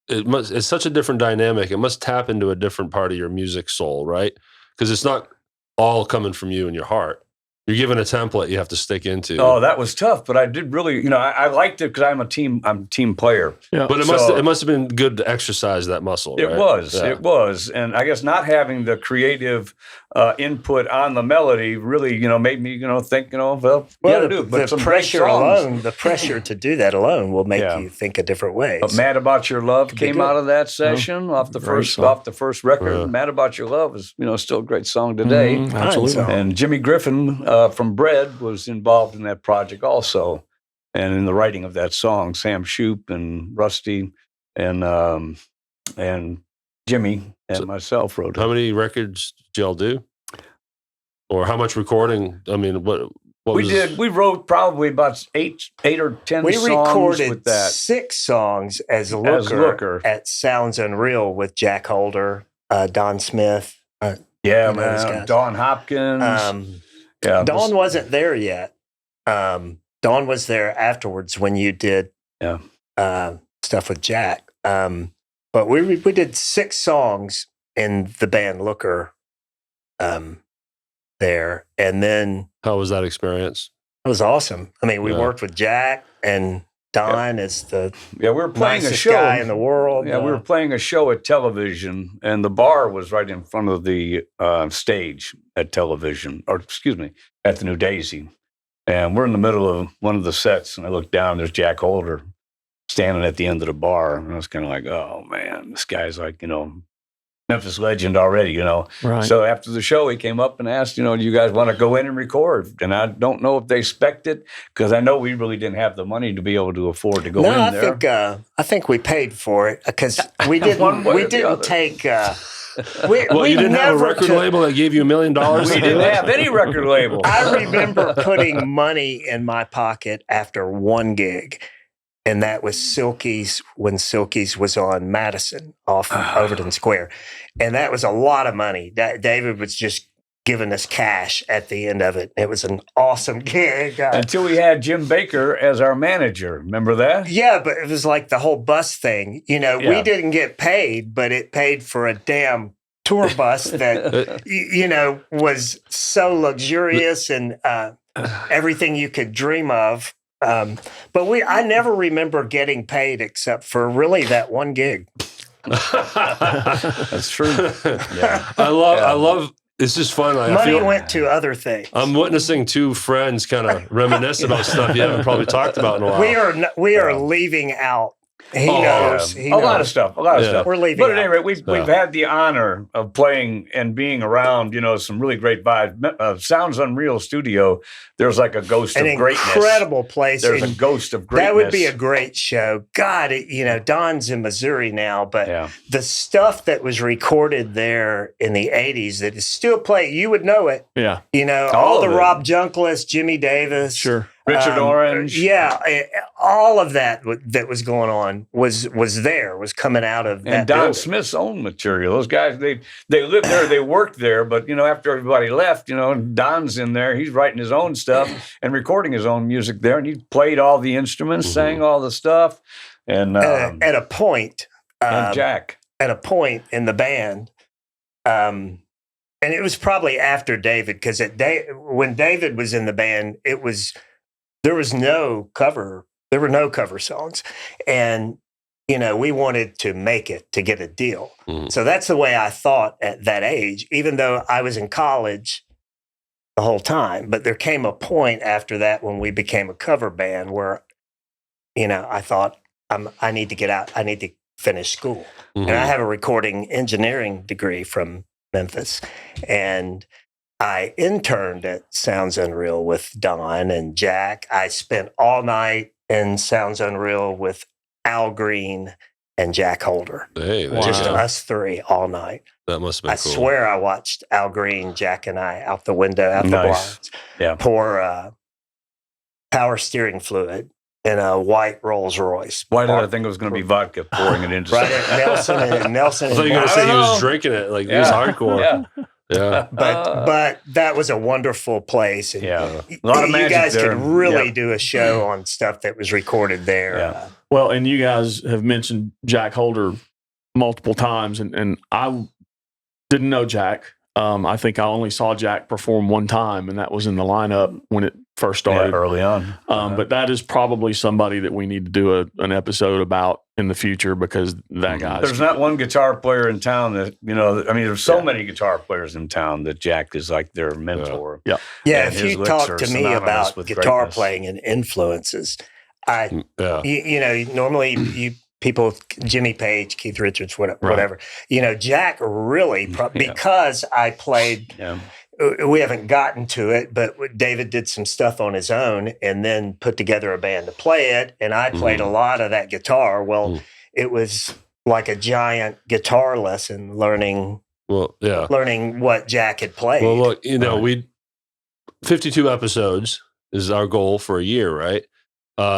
it's such a different dynamic. It must tap into a different part of your music soul, right? Because it's not all coming from you and your heart. You're given a template you have to stick into. Oh, that was tough, but I did really, I liked it because I'm a team player. Yeah. But it must have been good to exercise that muscle, right? It was. And I guess not having the creative input on the melody really, made me, think, well, the pressure alone, the pressure to do that alone will make you think a different way. But Mad About Your Love came out of that session off the first record. Yeah. Mad About Your Love is, still a great song today. Absolutely. And Jimmy Griffin from Bread was involved in that project also. And in the writing of that song, Sam Shoop and Rusty and Jimmy and myself wrote it. How many records did y'all do? Or how much recording? I mean, what we did? We wrote probably about 8 or 10 songs. We recorded with that. 6 songs as Looker at Sounds Unreal with Jack Holder, Don Smith. Man. Dawn Hopkins. Dawn wasn't there yet. Dawn was there afterwards when you did stuff with Jack. But we did 6 songs in the band Looker there. And then... How was that experience? It was awesome. I mean, we worked with Jack and Don as the we were playing a show guy in the world. Yeah, we were playing a show at television, and the bar was right in front of the stage at television, at the New Daisy. And we're in the middle of one of the sets, and I look down, there's Jack Holder standing at the end of the bar. And I was kind of like, oh, man, this guy's like, Memphis legend already, Right. So after the show, he came up and asked, do you guys want to go in and record? And I don't know if they expect it, because I know we really didn't have the money to be able to afford to go in there. I think we paid for it, because we didn't take... you didn't have a record label that gave you $1 million? We didn't have any record label. I remember putting money in my pocket after one gig, and that was Silky's, when Silky's was on Madison off Overton Square. And that was a lot of money. David was just giving us cash at the end of it. It was an awesome gig. Until we had Jim Baker as our manager. Remember that? Yeah, but it was like the whole bus thing. We didn't get paid, but it paid for a damn tour bus that, was so luxurious and everything you could dream of. But I never remember getting paid except for really that one gig. That's true. Yeah. I love. It's just fun. Money went to other things. I'm witnessing 2 friends kind of reminisce about stuff you haven't probably talked about in a while. We are leaving out. He knows. A lot of stuff. We're leaving. But at any rate, we've had the honor of playing and being around, some really great vibes. Sounds Unreal Studio. There's like a ghost of greatness. An incredible place. There's a ghost of greatness. That would be a great show. God, Don's in Missouri now, but the stuff that was recorded there in the 80s that is still played, you would know it. Yeah. All the Rob Junkless, Jimmy Davis. Sure. Richard Orange. Yeah, all of that was going on was coming out of that. And Don building. Smith's own material. Those guys, they lived there, they worked there, but after everybody left, Don's in there. He's writing his own stuff and recording his own music there, and he played all the instruments, sang all the stuff, and at a point, and Jack at a point in the band. And it was probably after David, because when David was in the band, there were no cover songs. And, we wanted to make it to get a deal. Mm. So that's the way I thought at that age, even though I was in college the whole time. But there came a point after that when we became a cover band where, I thought, I need to get out. I need to finish school. Mm-hmm. And I have a recording engineering degree from Memphis. And I interned at Sounds Unreal with Don and Jack. I spent all night in Sounds Unreal with Al Green and Jack Holder. Hey, just us 3 all night. That must have been cool. I swear I watched Al Green, Jack, and I out the window, out the blinds. Yeah. Pour power steering fluid in a white Rolls Royce. Why did I think it was going to be vodka pouring it into Nelson? I thought you were going to say he was drinking it. Like, it was hardcore. Yeah. Yeah. But that was a wonderful place. And a lot of magic you guys there. could really do a show on stuff that was recorded there. Yeah. Well, and you guys have mentioned Jack Holder multiple times, and I didn't know Jack. I think I only saw Jack perform one time, and that was in the lineup when it first started. Early on. But that is probably somebody that we need to do an episode about in the future, because that guy. There's not one guitar player in town that, there's so many guitar players in town that Jack is like their mentor. Yeah. Yeah. If you talk to me about guitar playing and influences, normally people, Jimmy Page, Keith Richards, whatever. Jack really, because I played, we haven't gotten to it, but David did some stuff on his own and then put together a band to play it. And I played a lot of that guitar. Well, it was like a giant guitar lesson learning what Jack had played. Well, look, we 52 episodes is our goal for a year, right?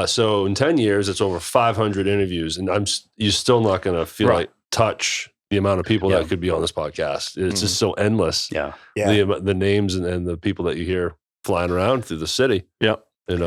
So in 10 years, it's over 500 interviews, and you're still not going to feel like touch the amount of people that could be on this podcast. It's just so endless. Yeah. The names and the people that you hear flying around through the city. Yeah.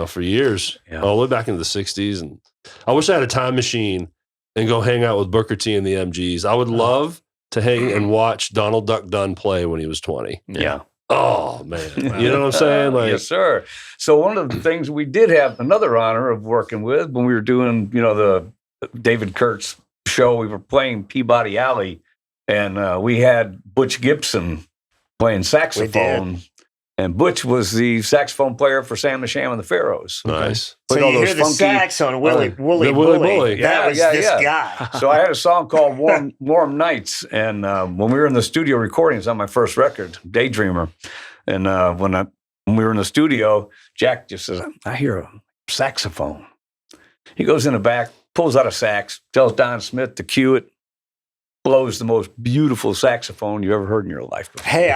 For years, all the way back into the 60s. And I wish I had a time machine and go hang out with Booker T and the MGs. I would love to hang and watch Donald Duck Dunn play when he was 20. Yeah. Oh, man. You know what I'm saying? Yes, sir. So one of the things we did have another honor of working with when we were doing, the David Kurtz show, we were playing Peabody Alley, and we had Butch Gibson playing saxophone. And Butch was the saxophone player for Sam the Sham and the Pharaohs. Nice. So you hear the sax on Willie Bully. That was this guy. So I had a song called Warm Nights. And when we were in the studio recording, it's on my first record, Daydreamer. And when we were in the studio, Jack just says, I hear a saxophone. He goes in the back, pulls out a sax, tells Don Smith to cue it. Blows the most beautiful saxophone you ever heard in your life before. Hey,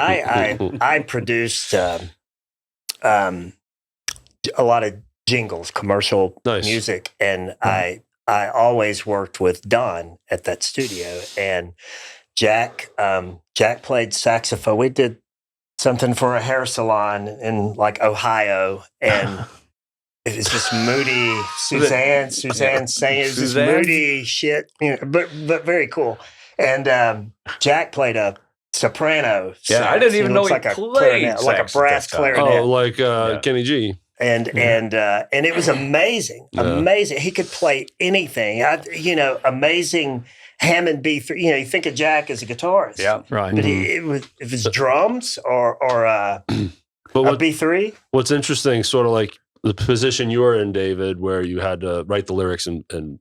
I produced a lot of jingles, commercial music, and I always worked with Don at that studio. And Jack played saxophone. We did something for a hair salon in like Ohio, and it was just moody. Suzanne sang it. It was just moody shit, but very cool. And Jack played a soprano. Yeah, I didn't even know he played like a brass clarinet. Oh, like Kenny G. And it was amazing. Amazing. He could play anything. Amazing Hammond B3. You think of Jack as a guitarist. Yeah, right. But if it's drums or a B3. What's interesting, sort of like the position you were in, David, where you had to write the lyrics and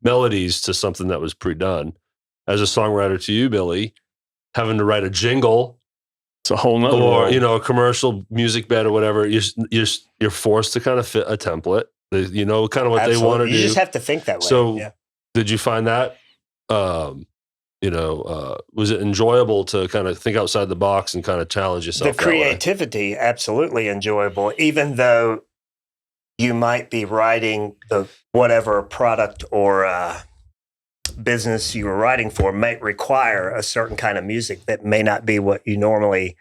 melodies to something that was pre-done. As a songwriter to you, Billy, having to write a jingle, it's a whole nother or world. a commercial music bed or whatever. You're forced to kind of fit a template. Kind of what they want to do. You just have to think that way. So, did you find that? Was it enjoyable to kind of think outside the box and kind of challenge yourself? The creativity, absolutely enjoyable, even though you might be writing the whatever product or business you were writing for might require a certain kind of music that may not be what you normally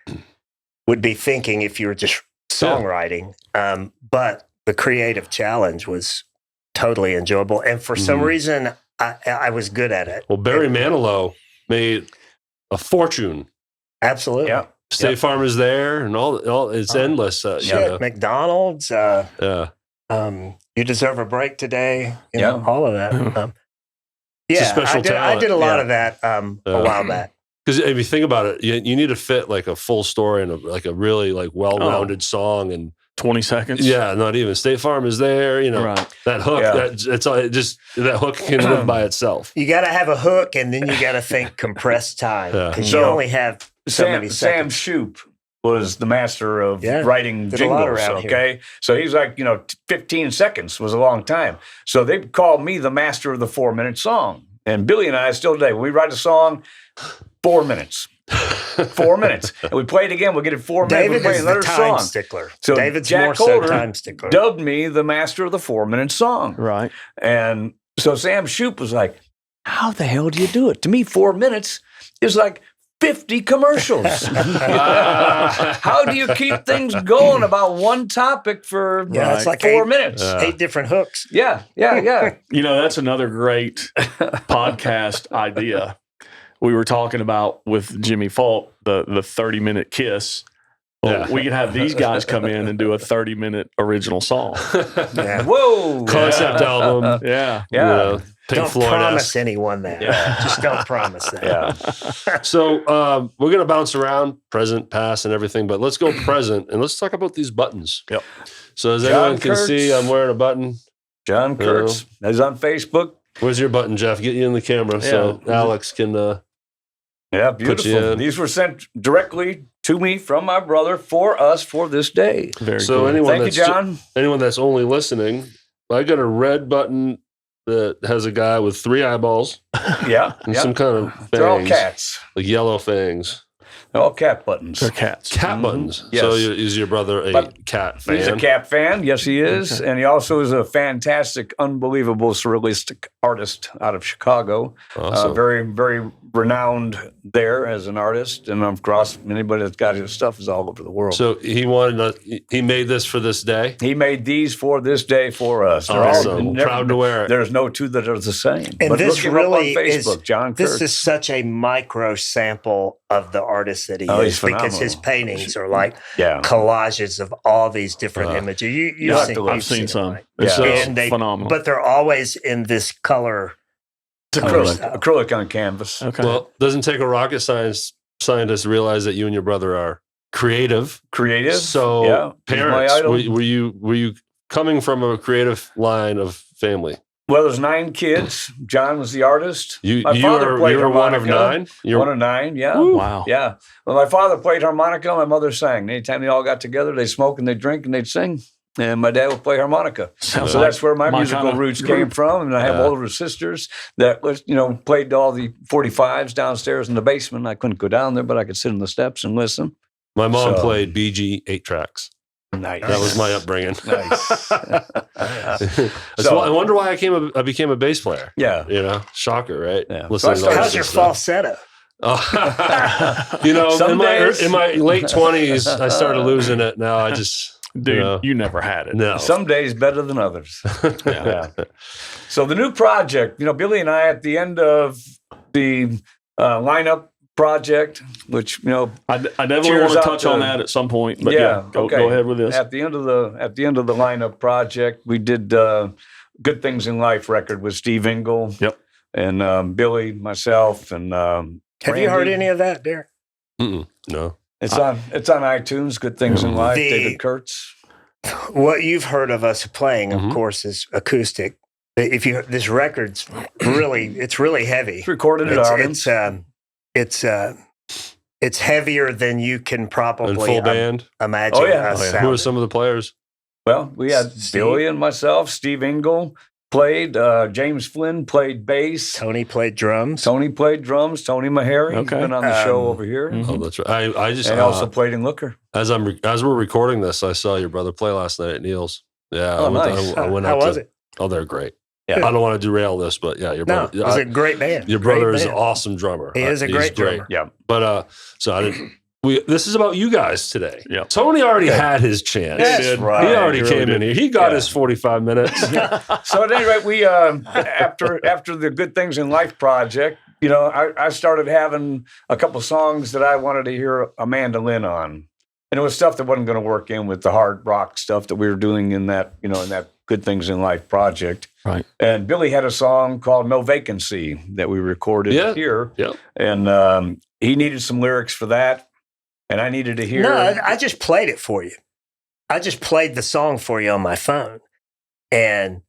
would be thinking if you were just songwriting. But the creative challenge was totally enjoyable. And for some reason, I was good at it. Well, Barry Manilow made a fortune. Absolutely. Yeah. State Farm is there, and all it's endless. McDonald's. You deserve a break today. All of that. It's a special talent. I did a lot of that a while back. Because if you think about it, you need to fit like a full story and a really like well-rounded song and 20 seconds. Yeah, not even. State Farm is there. That hook. That hook can live by itself. You got to have a hook, and then you got to think compressed time because you only have so many seconds. Sam Shoop was the master of writing jingles. Okay, so he's like, 15 seconds was a long time. So they called me the master of the 4-minute song. And Billy and I still today, when we write a song, 4 minutes. 4 minutes. And we play it again, we'll get it 4 minutes. David is the time stickler. So David's Jack more Holder so time stickler. Dubbed me the master of the 4-minute song. Right. And so Sam Shoop was like, how the hell do you do it? To me, 4 minutes is like 50 commercials. How do you keep things going about one topic for it's like 4 minutes? 8 different hooks. Yeah. That's another great podcast idea. We were talking about with Jimmy Falk, the 30-minute kiss. Well, we could have these guys come in and do a 30-minute original song. Whoa. Concept album. Yeah. Don't promise anyone that. Just don't promise that. So we're going to bounce around present, past, and everything, but let's go present and let's talk about these buttons. Yep. So as anyone can see, I'm wearing a button. John Kurtz is on Facebook. Where's your button, Jeff? Get you in the camera so Alex can beautiful. These were sent directly to me from my brother for us for this day. Very so cool. Thank you, John. Anyone that's only listening, I got a red button that has a guy with 3 eyeballs. And some kind of fangs. They're all cats. Like yellow fangs. They're all cat buttons. They're cats. Cat buttons. Yes. So is your brother a cat fan? He's a cat fan. Yes, he is. And he also is a fantastic, unbelievable surrealistic artist out of Chicago. Awesome. Very, very renowned there as an artist. And across anybody that's got his stuff is all over the world. So he made this for this day? He made these for this day for us. They're awesome. Proud to wear it. There's no two that are the same. And but this look him really up on Facebook, is, John Kurtz. This is such a micro sample of the artist that he he's is, because phenomenal. his paintings are like collages of all these different images. I've seen some. It's phenomenal. But they're always in this color. It's acrylic on canvas. Okay. Well, doesn't take a rocket scientist to realize that you and your brother are creative. So parents, were you coming from a creative line of family? Well, there's 9 kids. John was the artist. You were one of 9? You're one of 9, yeah. Woo. Wow. Yeah. Well, my father played harmonica. My mother sang. Anytime they all got together, they'd smoke and they'd drink and they'd sing. And my dad would play harmonica. So that's where my musical roots came from. And I have older sisters that played all the 45s downstairs in the basement. I couldn't go down there, but I could sit on the steps and listen. My mom played BG 8 tracks. Nice. That was my upbringing. Nice. I wonder why I became a bass player. Yeah. Shocker, right? Yeah. How's your falsetto? In my late 20s, I started losing it. Now I just... Dude, you never had it. No. Some days better than others. So the new project, Billy and I, at the end of the lineup project, which I definitely want to touch on that at some point. But go ahead with this. At the end of the lineup project, we did "Good Things in Life" record with Steve Ingle. Yep. And Billy, myself, and have you heard any of that, Derek? No. It's on iTunes. Good Things in Life. David Kurtz. What you've heard of us playing, of course, is acoustic. This record's really heavy. It's recorded at Arden's. It's heavier than you can probably full band imagine. Who are some of the players? Well, we had Billy and myself. Steve Ingle played. James Flynn played bass. Tony played drums. Tony Maharrey. He's been on the show over here. Oh, that's right. I just also played in Looker. As we're recording this, I saw your brother play last night at Neil's. Yeah. Oh, nice. I went How was it? Oh, they're great. Yeah. I don't want to derail this, but your brother. No, it's a great band. Your brother is an awesome drummer. He is a great drummer. Yeah. But so I didn't. This is about you guys today. Yep. Tony already had his chance. That's right. He already came in here. He got his 45 minutes. So at any rate, we after the Good Things in Life project, I started having a couple songs that I wanted to hear a mandolin on, and it was stuff that wasn't going to work in with the hard rock stuff that we were doing in that Good Things in Life project. Right. And Billy had a song called "No Vacancy" that we recorded here. Yeah. And he needed some lyrics for that. And I needed to hear. No, I just played it for you. I just played the song for you on my phone. And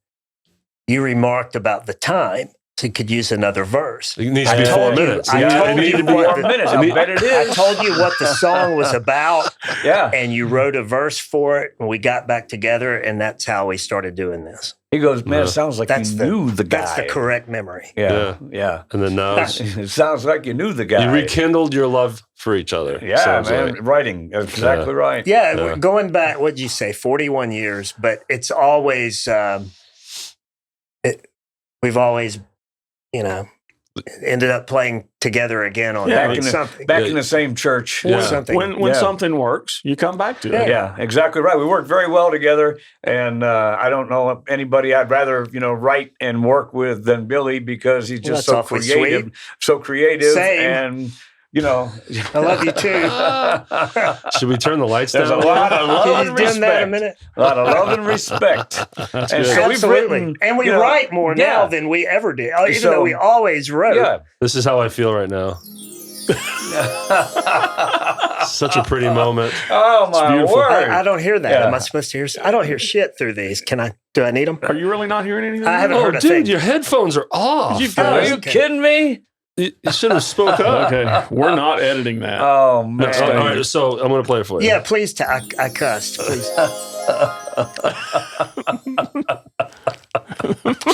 you remarked about the time, so you could use another verse. It needs to be 4 minutes. I told you 4 minutes. I bet it is. I told you what the song was about. Yeah. And you wrote a verse for it. And we got back together. And that's how we started doing this. He goes, man, it sounds like you knew the guy. That's the correct memory. Yeah. And then now it sounds like you knew the guy. You rekindled your love for each other. Yeah, man. Like. Writing. That's exactly right. Yeah, going back, what'd you say, 41 years, but it's always, we've always, ended up playing together again on something. Back in the same church. When something works, you come back to it. Yeah, exactly right. We work very well together, and I don't know anybody I'd rather write and work with than Billy because he's just so creative, Same. and I love you too. Should we turn the lights down? There's a lot of love and respect. That a minute? A lot of love and respect. That's and good. so Absolutely. And we write more now than we ever did, even though we always wrote. Yeah. This is how I feel right now. Such a pretty moment. Oh my word! I don't hear that. Am I supposed to hear? I don't hear shit through these. Do I need them? Are you really not hearing anything? I haven't heard a thing. Dude, your headphones are off. Are you kidding me? You should have spoke up. Okay, we're not editing that. Oh man! All right, so I'm going to play it for you. Yeah, please. I cussed. Please.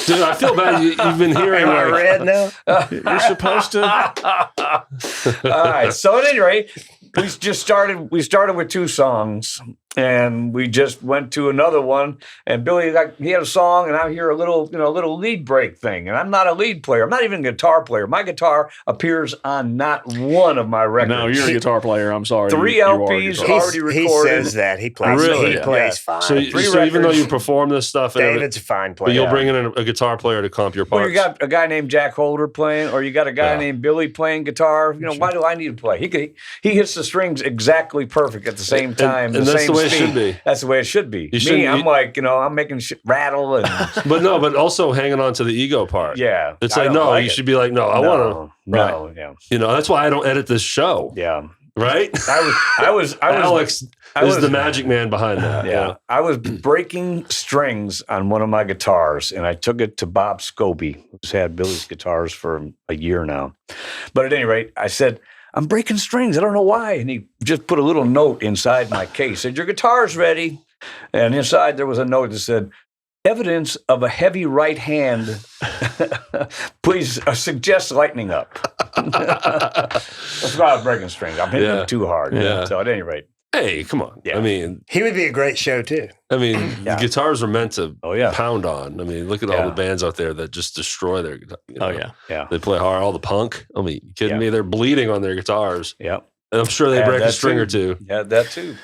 Dude, I feel bad. You've been hearing. Am I red now? You're supposed to. All right. So at any rate, we started with 2 songs, and we just went to another one. And Billy, he had a song, and I hear a little lead break thing. And I'm not a lead player. I'm not even a guitar player. My guitar appears on not one of my records. No, you're a guitar player. I'm sorry. 3 LPs already recorded. He says that he plays. Really? He plays fine. So even though you perform this stuff, David's a fine player. but you'll bring in a guitar player to comp your parts. Well, you got a guy named Jack Holder playing, or you got a guy named Billy playing guitar. Why do I need to play? He hits the strings exactly perfect at the same time. And that's the way it should be. That's the way it should be. I'm making shit rattle and. but also hanging on to the ego part. Yeah, it's like you should be like, I want to. No, yeah. That's why I don't edit this show. Yeah. Right. Alex is the magic man behind that. Yeah. I was breaking strings on one of my guitars, and I took it to Bob Scobie, who's had Billy's guitars for a year now. But at any rate, I said, I'm breaking strings. I don't know why. And he just put a little note inside my case. Said, your guitar's ready. And inside there was a note that said, evidence of a heavy right hand. Please suggest lightening up. That's why I was breaking strings. I'm hitting them too hard. Yeah. So at any rate. Hey, come on. Yeah. I mean, he would be a great show too. I mean, the guitars are meant to pound on. I mean, look at all the bands out there that just destroy their guitar. Yeah. They play hard. All the punk. I mean, you kidding me? They're bleeding on their guitars. Yeah. And I'm sure they break a string or two. Yeah, that too.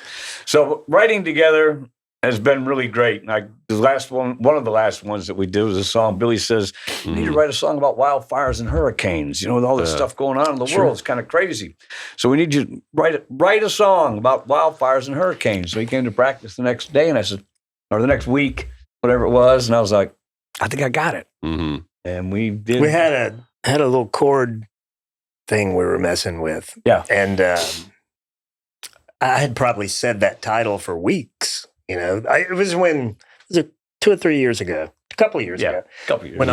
So writing together has been really great. The last one of the last ones that we did was a song. Billy says, you need to write a song about wildfires and hurricanes. With all this stuff going on in the world, it's kind of crazy. So we need you to write a song about wildfires and hurricanes. So he came to practice the next day, and I said, or the next week, whatever it was, and I was like, I think I got it. Mm-hmm. And we did. We had a little chord thing we were messing with. Yeah. And I had probably said that title for weeks. It was 2 or 3 years ago, a couple of years ago. A couple of years when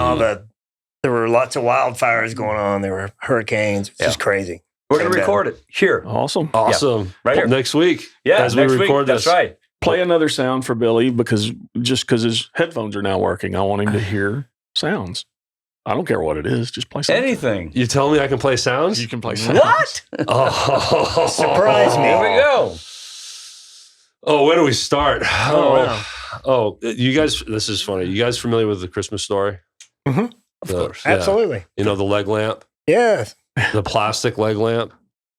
there were lots of wildfires going on. There were hurricanes. It was just crazy. We're going to record it here. Awesome. Yeah. Right here. Next week. Yeah, as we record this. That's right. Play another sound for Billy because his headphones are now working. I want him to hear sounds. I don't care what it is. Just play something. Anything. You tell me I can play sounds? You can play sounds. What? Oh, surprise me. Here we go. Oh, where do we start? Wow. Oh, you guys, this is funny. You guys familiar with The Christmas Story? Mm-hmm. Of course. Yeah. Absolutely. The leg lamp? Yes. The plastic leg lamp?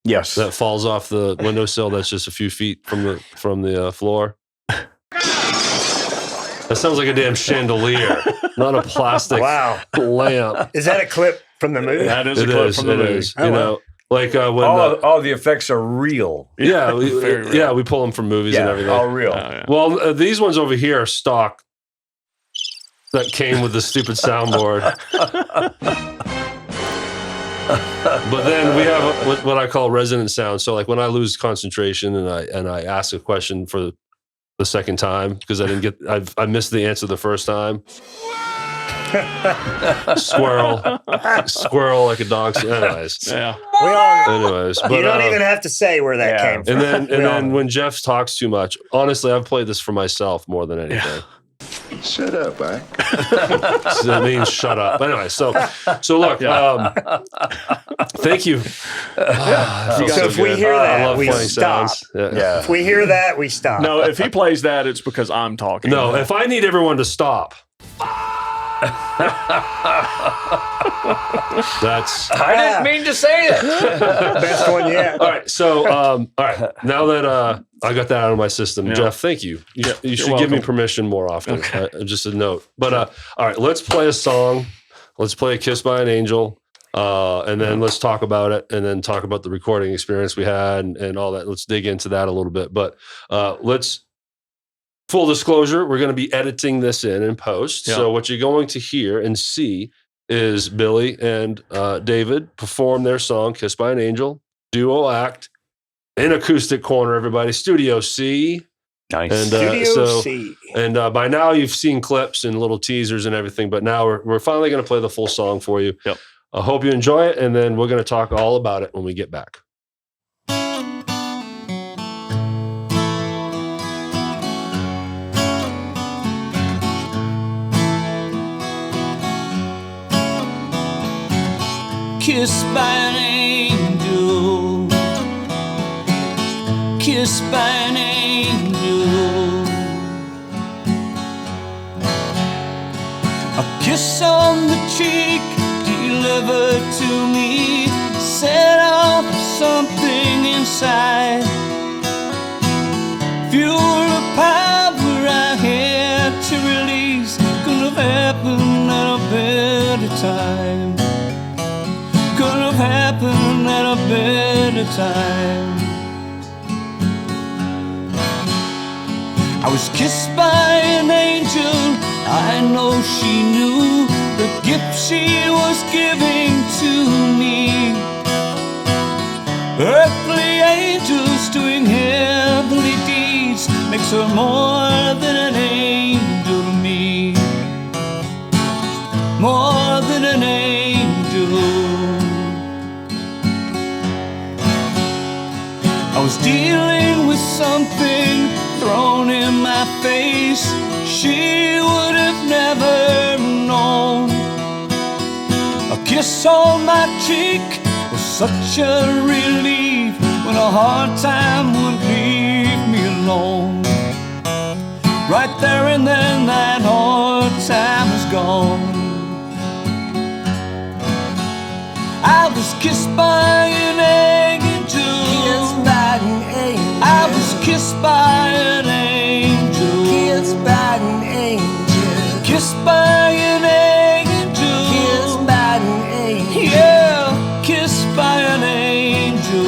Yes. That falls off the windowsill that's just a few feet from the floor? That sounds like a damn chandelier, not a plastic lamp. Is that a clip from the movie? That is a clip from the movie. Is. Like when all the effects are real. Yeah, we pull them from movies and everything. All real. Well, these ones over here are stock that came with the stupid soundboard. But then we have what I call resonant sound. So like when I lose concentration and I ask a question for the second time because I missed the answer the first time. Squirrel like a dog. Anyways, but you don't even have to say where that came from. And then when Jeff talks too much, honestly, I've played this for myself more than anything. Shut up, Ike. So that means shut up. Anyway, so look, thank you. So if we hear that, we stop. Yeah. If we hear that, we stop. No, if he plays that, it's because I'm talking. No, if I need everyone to stop. That's. I didn't mean to say that. Best one yet. All right. So, all right. Now that I got that out of my system, Jeff, thank you. You should give me permission more often. Okay. Just a note. But all right, let's play a song. Let's play a Kiss by an Angel. And then let's talk about it, and then talk about the recording experience we had and all that. Let's dig into that a little bit. But full disclosure, we're going to be editing this in post. Yeah. So what you're going to hear and see is Billy and David perform their song, Kiss by an Angel, duo act, in acoustic corner, everybody. Studio C. Nice. And, Studio C. And by now you've seen clips and little teasers and everything, but now we're finally going to play the full song for you. Yep. I hope you enjoy it, and then we're going to talk all about it when we get back. Kissed by an angel, kissed by an angel, a kiss on the cheek delivered to me, set off something inside, fuel the power I had to release, could have happened at a better time. Could have happened at a better time. I was kissed by an angel, I know she knew the gift she was giving to me. Earthly angels doing heavenly deeds makes her more than an angel to me. More than an angel. I was dealing with something thrown in my face she would have never known. A kiss on my cheek was such a relief when a hard time would leave me alone. Right there and then that hard time is gone. I was kissed by an angel. Kissed by an angel. I was kissed by an angel. Kissed by an angel. Kissed by an angel. Kissed by an angel. Yeah, kissed by an angel.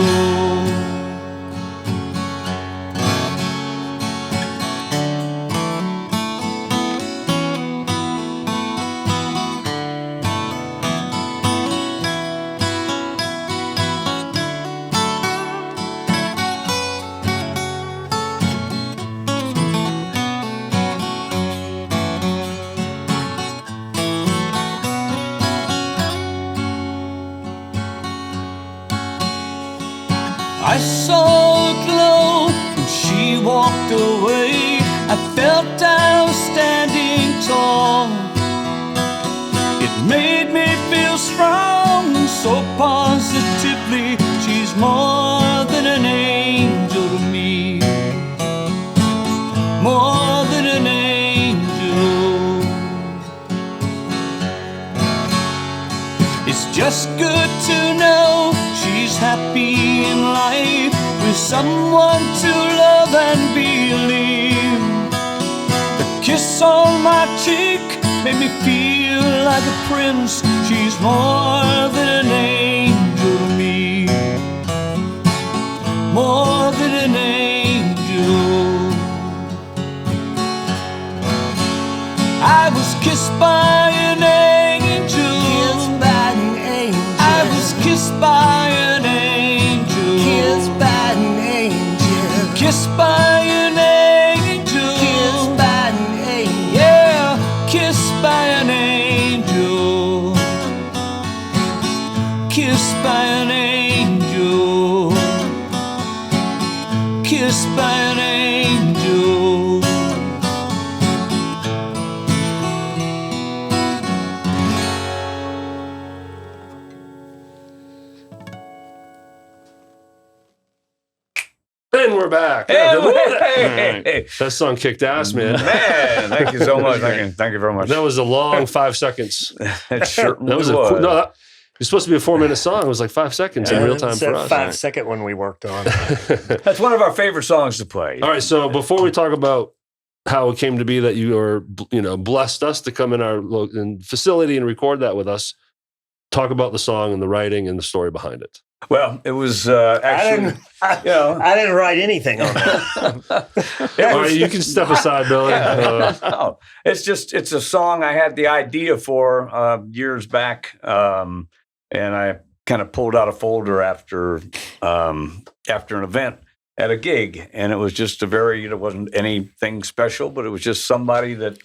I saw a glow when she walked away. I felt I was standing tall. It made me feel strong, so positively. She's more than an angel to me. More than an angel. It's just good to know she's happy in life with someone to love and believe. The kiss on my cheek made me feel like a prince. She's more than an angel to me. More than an angel. I was kissed by an angel. Kissed by an angel. I was kissed by an angel. Kissed by an angel. Kissed by an angel. Kissed by an angel. Yeah, kissed by an angel. Kissed by an angel. Kissed by an angel. And we're back. Hey. That song kicked ass, man. Man, thank you so much. Thank you very much. That was a long 5 seconds. It certainly That was it's supposed to be a 4-minute song. It was like 5 seconds in real time for us. 5-second one we worked on. That's one of our favorite songs to play. All right, so before we talk about how it came to be that you are, blessed us to come in our facility and record that with us, talk about the song and the writing and the story behind it. Well, it was actually, I didn't write anything on that. All right, you can step aside, Billy. It's a song I had the idea for years back, and I kind of pulled out a folder after an event at a gig, and it was just it wasn't anything special, but it was just somebody that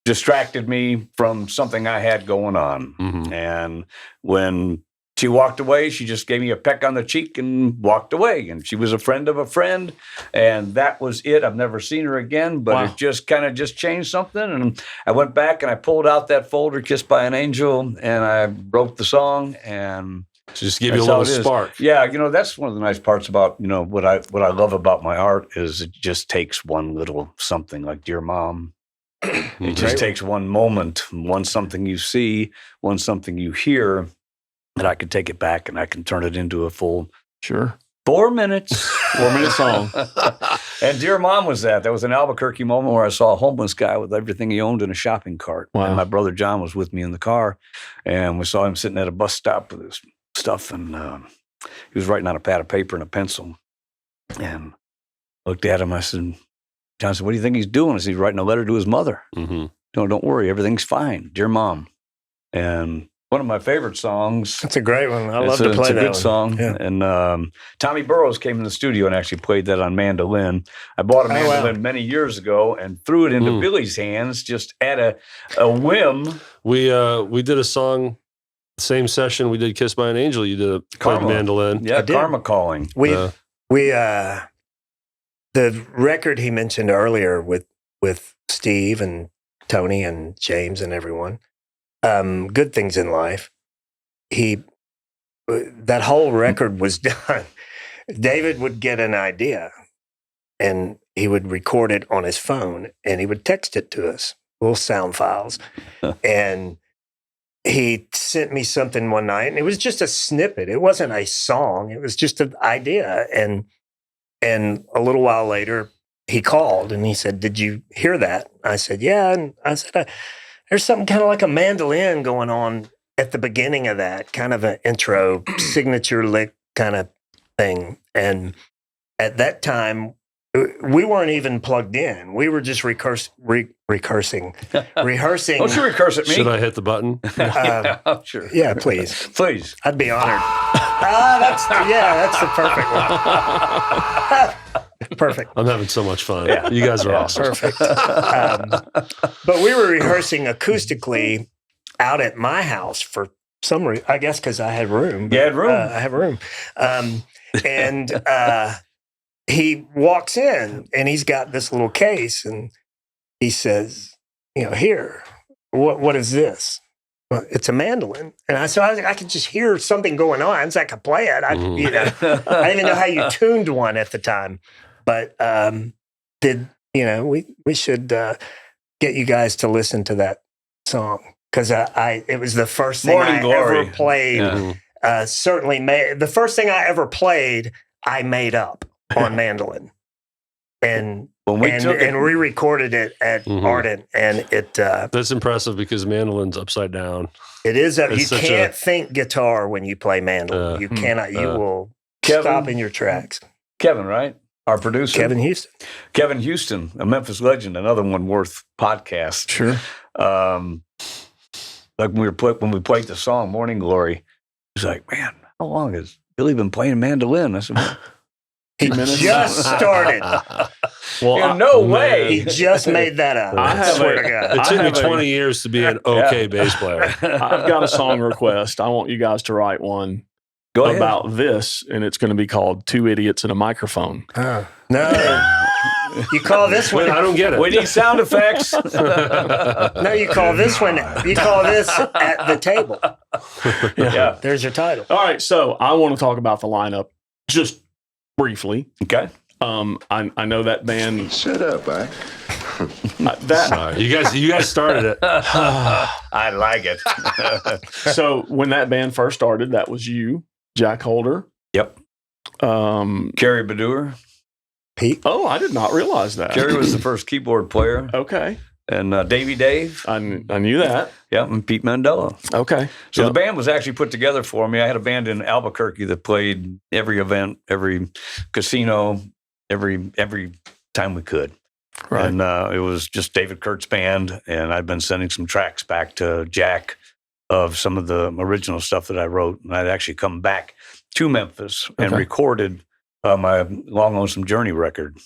distracted me from something I had going on. Mm-hmm. And when she walked away, she just gave me a peck on the cheek and walked away. And she was a friend of a friend, and that was it. I've never seen her again, but it just kind of changed something. And I went back and I pulled out that folder, Kissed by an Angel, and I wrote the song. And just give you a little spark. Yeah, that's one of the nice parts about what I love about my art is it just takes one little something like Dear Mom. It just takes one moment, one something you see, one something you hear, and I can take it back and I can turn it into a full 4 minutes. 4-minute song. And Dear Mom was that. That was an Albuquerque moment where I saw a homeless guy with everything he owned in a shopping cart. Wow. And my brother John was with me in the car, and we saw him sitting at a bus stop with his stuff, and he was writing on a pad of paper and a pencil. And I looked at him, I said, John said, what do you think he's doing? I said, he's writing a letter to his mother. Mm-hmm. No, don't worry, everything's fine. Dear Mom. And one of my favorite songs. That's a great one. I love to play that. It's a good one. song. Yeah. And Tommy Burrows came in the studio and actually played that on mandolin. I bought a mandolin many years ago and threw it into Billy's hands just at a whim. We did a song, same session. We did Kissed by an Angel. You did played mandolin. Yeah, Karma Calling. The record he mentioned earlier with Steve and Tony and James and everyone, Good Things in Life, that whole record was done. David would get an idea and he would record it on his phone and he would text it to us, little sound files. And he sent me something one night and it was just a snippet. It wasn't a song. It was just an idea. And a little while later, he called and he said, did you hear that? I said, yeah. And I said, there's something kind of like a mandolin going on at the beginning of that, kind of an intro, signature lick kind of thing. And at that time, we weren't even plugged in. We were just rehearsing. Don't you recurse at me? Should I hit the button? Sure. Yeah, please. Please. I'd be honored. That's the perfect one. Perfect. I'm having so much fun. Yeah. You guys are awesome. Perfect. But we were rehearsing acoustically out at my house for some reason. I guess because I had room. You had room. I have room. And he walks in and he's got this little case and he says, here, what is this? Well, it's a mandolin. And I could just hear something going on. So I could play it. I didn't even know how you tuned one at the time. But we should get you guys to listen to that song because it was the first thing ever played. Yeah. Certainly the first thing I ever played, I made up on mandolin. And we re-recorded it at Ardent, and that's impressive because mandolin's upside down. It is. You can't think guitar when you play mandolin. You cannot. You will stop in your tracks. Kevin, right? Our producer, Kevin Houston. Kevin Houston, a Memphis legend, another one worth podcast. Sure. Like when we played the song "Morning Glory," he's like, "Man, how long has Billy been playing mandolin?" I said, He just started. Well, no way. He just made that up. I swear to God. It took me 20 years to be an okay bass player. I've got a song request. I want you guys to write one about this, and it's going to be called Two Idiots and a Microphone. No. You call this one. I don't get it. We need sound effects. No, you call this one. You call this At the Table. Yeah. There's your title. All right. So I want to talk about the lineup just briefly. Okay. I know that band. Shut up, Ike. Sorry. You guys started it. I like it. So when that band first started, that was you, Jack Holder. Yep. Kerry Badur. Pete. Oh, I did not realize that. Kerry was the first keyboard player. Okay. And Davey Dave. I knew that. Yep, and Pete Mandela. Okay. So the band was actually put together for me. I had a band in Albuquerque that played every event, every casino, every time we could. Right. And it was just David Kurtz band, and I'd been sending some tracks back to Jack of some of the original stuff that I wrote. And I'd actually come back to Memphis and recorded my Long Lonesome Journey record.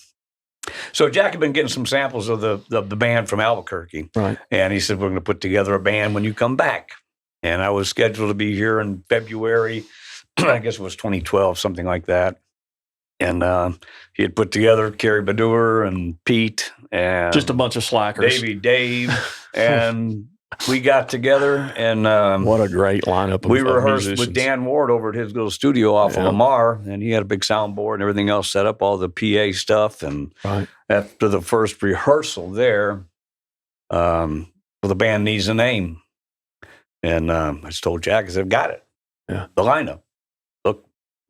So Jack had been getting some samples of the band from Albuquerque. Right. And he said, we're going to put together a band when you come back. And I was scheduled to be here in February. I guess it was 2012, something like that. And he had put together Kerry Badur and Pete and just a bunch of slackers. Dave, and we got together and what a great lineup. We rehearsed musicians. with Dan Ward over at his little studio off of Lamar, and he had a big soundboard and everything else set up, all the PA stuff. And after the first rehearsal there, the band needs a name, and I just told Jack, I said, "Got it, the lineup."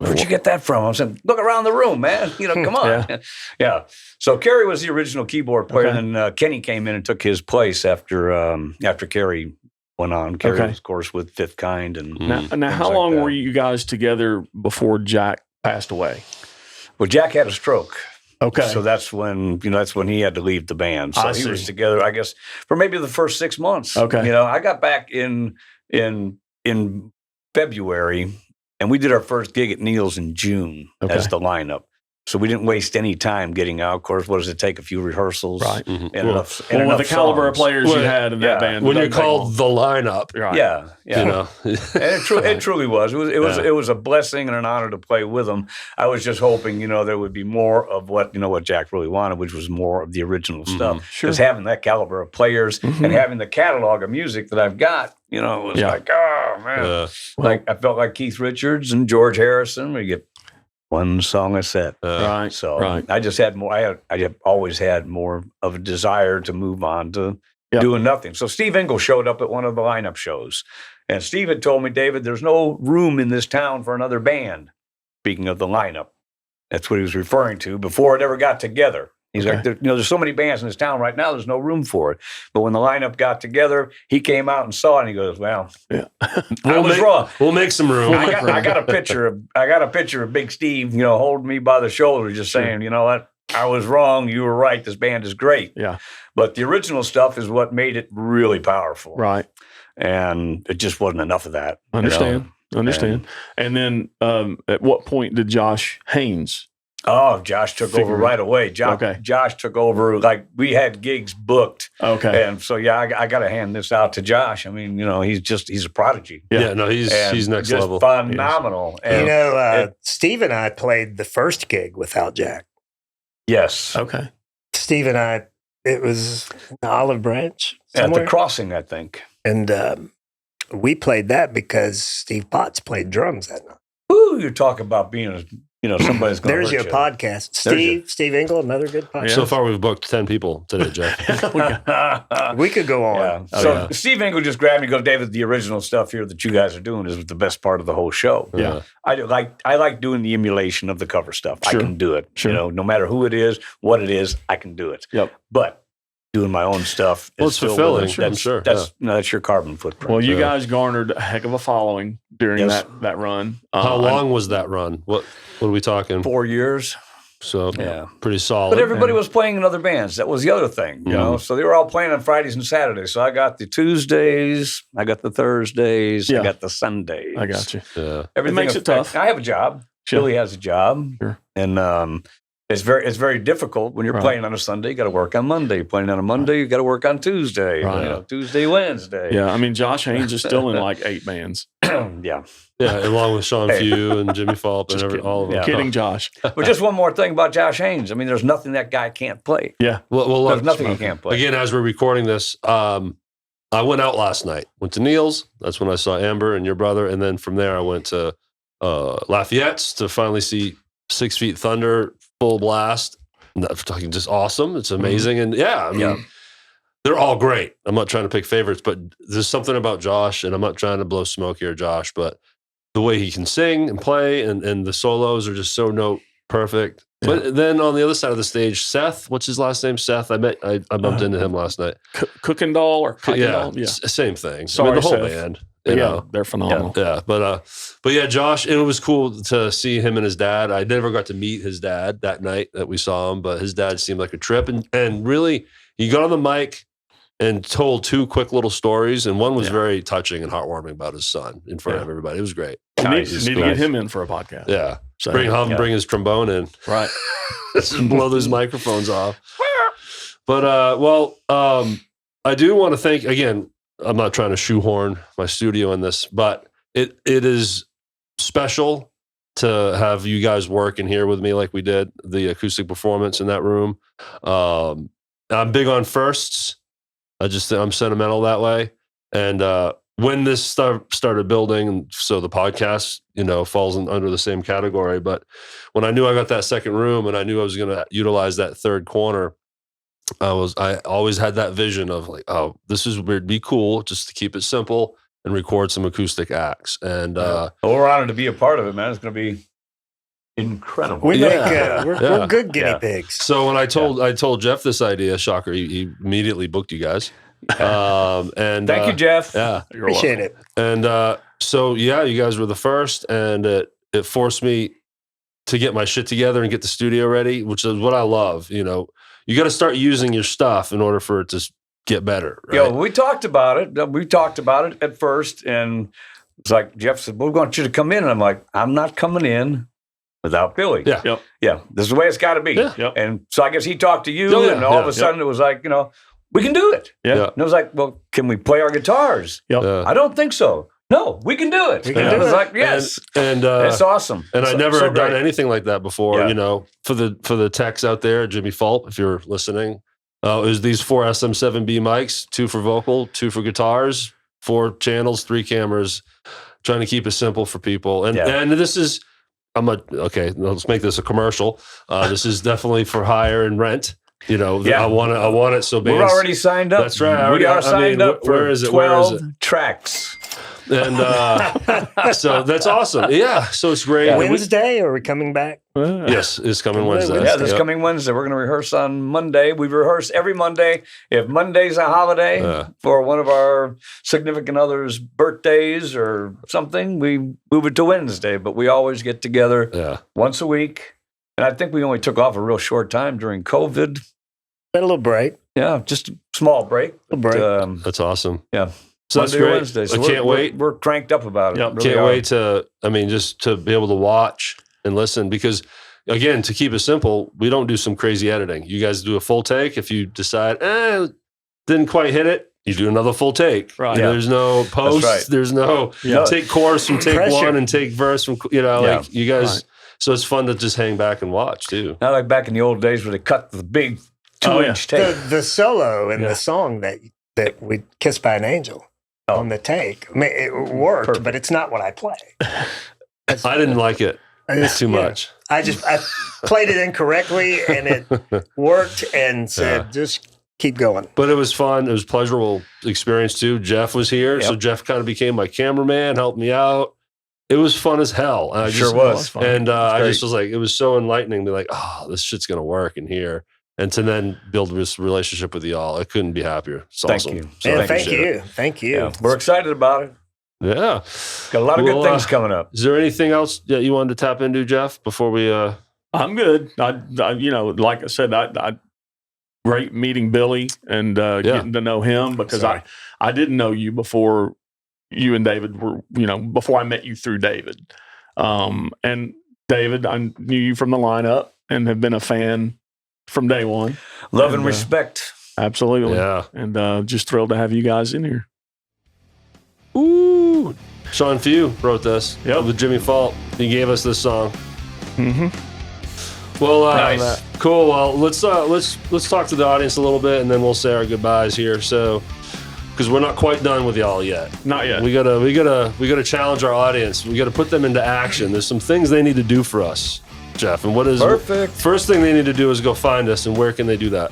Where'd you get that from? I said, look around the room, man. Come on. Yeah. So Kerry was the original keyboard player, and then Kenny came in and took his place after Kerry went on. Kerry was, of course, with Fifth Kind. And now how long were you guys together before Jack passed away? Well, Jack had a stroke. Okay. So that's when he had to leave the band. So he was together, I guess, for maybe the first 6 months. Okay. I got back in February. And we did our first gig at Neil's in June as the lineup. So we didn't waste any time getting out. Of course, what does it take? A few rehearsals. Right. And enough with the caliber of players you had in that band. When you're called the lineup. Right. Yeah. And it truly was. It was a blessing and an honor to play with them. I was just hoping, there would be more of what Jack really wanted, which was more of the original stuff. Because having that caliber of players and having the catalog of music that I've got, it was like, oh, man. I felt like Keith Richards and George Harrison. We get one song a set. I just had more. I have always had more of a desire to move on to doing nothing. So Steve Ingle showed up at one of the lineup shows. And Steve had told me, David, there's no room in this town for another band. Speaking of the lineup, that's what he was referring to before it ever got together. He's like, there's so many bands in this town right now, there's no room for it. But when the lineup got together, he came out and saw it, and he goes, well, I was wrong. We'll make some room. I got a picture of Big Steve, holding me by the shoulder, just saying, you know what? I was wrong. You were right. This band is great. Yeah. But the original stuff is what made it really powerful. Right. And it just wasn't enough of that. Understand. And then at what point did Josh Haynes? Oh, Josh took over right away. Josh took over, like we had gigs booked. Okay. And so, I got to hand this out to Josh. I mean, he's a prodigy. He's next just level. Phenomenal. And, Steve and I played the first gig without Jack. Yes. Okay. Steve and I, it was Olive Branch. At the Crossing, I think. And we played that because Steve Potts played drums that night. Ooh, you talk about being somebody's going to There's your podcast. Steve Ingle, another good podcast. So far, we've booked 10 people today, Jeff. We could go on. Yeah. Steve Ingle just grabbed me and goes, David, the original stuff here that you guys are doing is the best part of the whole show. Yeah. I like doing the emulation of the cover stuff. Sure. I can do it. Sure. No matter who it is, what it is, I can do it. Yep. But doing my own stuff is it's fulfilling. I'm sure. That's your carbon footprint. Well, you guys garnered a heck of a following during that run. How long was that run? What are we talking? 4 years. So pretty solid. But everybody was playing in other bands. That was the other thing, you know. So they were all playing on Fridays and Saturdays. So I got the Tuesdays, I got the Thursdays, I got the Sundays. I got you. Yeah. Everything makes it tough. I have a job. Billy has a job. Sure. And it's very difficult when you're playing on a Sunday. You got to work on Monday. You're playing on a Monday. You got to work on Tuesday. Right. Tuesday, Wednesday. Yeah, I mean, Josh Haynes is still in like 8 bands. Yeah, along with Sean Few and Jimmy Falp and all of them. Kidding, Josh. But just one more thing about Josh Haynes. I mean, there's nothing that guy can't play. Yeah. Well, there's nothing he can't play. Again, as we're recording this, I went out last night. Went to Neil's. That's when I saw Amber and your brother, and then from there I went to Lafayette's to finally see 6 Feet Thunder full blast. Not talking just awesome. It's amazing. And I mean, they're all great. I'm not trying to pick favorites, but there's something about Josh, and I'm not trying to blow smoke here, Josh, but the way he can sing and play and the solos are just so note perfect. Yeah. But then on the other side of the stage, Seth, what's his last name? Seth. I bumped into him last night. Kuykendall or Kuykendall? Yeah, same thing. Sorry, I mean, the whole Seth. band. You know. know, they're phenomenal. Yeah, but yeah, Josh, it was cool to see him and his dad. I never got to meet his dad that night that we saw him, but his dad seemed like a trip. And really, he got on the mic and told 2 quick little stories, and one was very touching and heartwarming about his son in front of everybody. It was great. Need to get him in for a podcast. Yeah. So, bring his trombone in. Right. Just blow those microphones off. But, I do want to thank, again, I'm not trying to shoehorn my studio in this, but it is special to have you guys work in here with me like we did, the acoustic performance in that room. I'm big on firsts. I'm sentimental that way. And when this started building, so the podcast, falls under the same category. But when I knew I got that second room and I knew I was going to utilize that third corner, I always had that vision of like, oh, this is weird, be cool, just to keep it simple and record some acoustic acts. And we're honored to be a part of it, man. It's going to be incredible. We're good guinea pigs. So when I told Jeff this idea, shocker, he immediately booked you guys. And thank you, Jeff. Yeah, appreciate it. And so you guys were the first, and it forced me to get my shit together and get the studio ready, which is what I love. You got to start using your stuff in order for it to get better. Right? Yeah, we talked about it. We talked about it at first, and it's like Jeff said, "We want you to come in," and I'm like, "I'm not coming in without Billy." Yeah, yeah. This is the way it's got to be. Yeah. And so I guess he talked to you, and all of a sudden it was like, we can do it. Yeah. And it was like, well, can we play our guitars? I don't think so. No, we can do it. I was like, yes, and it's awesome. And I never had done anything like that before. For the techs out there, Jimmy Fulp, if you're listening, it was these 4 SM7B mics, 2 for vocal, 2 for guitars, 4 channels, 3 cameras, trying to keep it simple for people. And this is, let's make this a commercial. This is definitely for hire and rent. I want it so bad. We're already signed up. That's right. We are signed up for where is it? 12 tracks. And so that's awesome. Yeah. So it's great. Wednesday, are we coming back? Yes, it's coming Wednesday. Yeah, this coming Wednesday. We're going to rehearse on Monday. We rehearse every Monday. If Monday's a holiday for one of our significant others' birthdays or something, we move it to Wednesday. But we always get together once a week. And I think we only took off a real short time during COVID. Had a little break. Yeah, just a small break. That's awesome. Yeah. So Monday, that's great. Wednesday. So I can't wait. We're cranked up about it. Yep. Really can't wait just to be able to watch and listen, because again, to keep it simple, we don't do some crazy editing. You guys do a full take. If you decide, didn't quite hit it, you do another full take. Right. There's no post. Right. There's no take chorus from take Pressure. 1 and take verse from, like you guys. Right. So it's fun to just hang back and watch too. Not like back in the old days where they cut the big 2-inch tape. The solo in the song that we Kissed by an Angel on the take. I mean, it worked, but it's not what I play. I didn't like it. It's too much. I played it incorrectly, and it worked, and said, just keep going. But it was fun. It was a pleasurable experience too. Jeff was here, so Jeff kind of became my cameraman, helped me out. It was fun as hell. And Sure was. And I just was like, it was so enlightening to be like, oh, this shit's going to work in here. And to then build this relationship with y'all. I couldn't be happier. It's awesome. You. So Thank you. Yeah, we're excited about it. Yeah. Got a lot of good things coming up. Is there anything else that you wanted to tap into, Jeff, before we... I'm good. I like I said, I great meeting Billy and getting to know him, because I didn't know you before you and David were, before I met you through David. And David, I knew you from the lineup and have been a fan from day one. Love and respect. Absolutely. Yeah. And just thrilled to have you guys in here. Ooh. Sean Few wrote this with Jimmy Fulp. He gave us this song. Mm-hmm. Well, nice. Cool. Well, let's talk to the audience a little bit, and then we'll say our goodbyes here. So, because we're not quite done with y'all yet. Not yet. We gotta challenge our audience. We gotta put them into action. There's some things they need to do for us. Jeff. And what is Perfect. First thing they need to do is go find us, and where can they do that?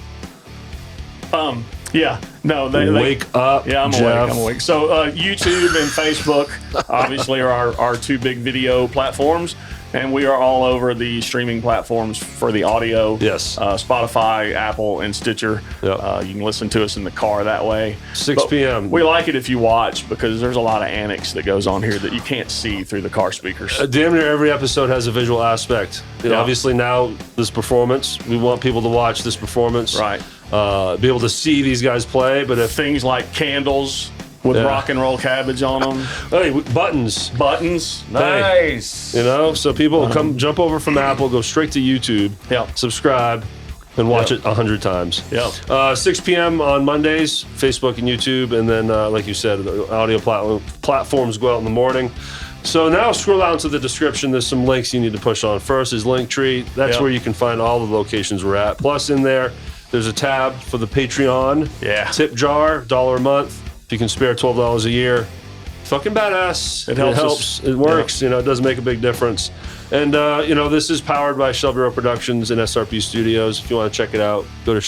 Yeah, no, they wake up. Yeah, I'm Jeff. awake. So YouTube and Facebook obviously are our two big video platforms, and we are all over the streaming platforms for the audio. Yes. Spotify, Apple, and Stitcher. Yep. You can listen to us in the car that way. 6 But p.m. We like it if you watch because there's a lot of annex that goes on here that you can't see through the car speakers. Damn near every episode has a visual aspect. You know, Yeah. obviously now this performance, we want people to watch this performance. Right. Be able to see these guys play, but if Things like candles with rock and roll cabbage on them. hey, buttons, Nice. you know, so people come jump over from Apple, go straight to YouTube, subscribe, and watch it 100 times. 6 p.m. on Mondays, Facebook and YouTube, and then like you said, the audio platforms go out in the morning. So now scroll down to the description. There's some links you need to push on. First is Linktree. That's where you can find all the locations we're at. Plus in there, there's a tab for the Patreon. Tip jar, $1 a month. If you can spare $12 a year, fucking badass. It helps helps. It works. You know, it does make a big difference. And you know, this is powered by Shelby Row Productions and SRP Studios. If you want to check it out, go to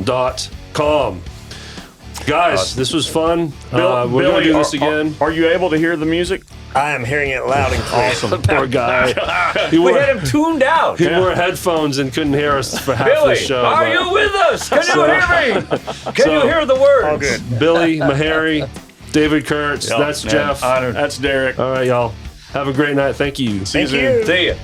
ShelbyRowProductions.com. Guys, this was fun. We're going to do this again. Are you able to hear the music? I am hearing it loud and clear. Awesome. Poor guy. We had him tuned out. He wore headphones and couldn't hear us for half Billy, the show. are you with us? Can you hear me? Can you hear the words? All good. Billy Maharrey, David Kurtz, that's man. Jeff. Honored. That's Derek. All right, y'all. Have a great night. Thank you. See you Thank soon. you. See ya.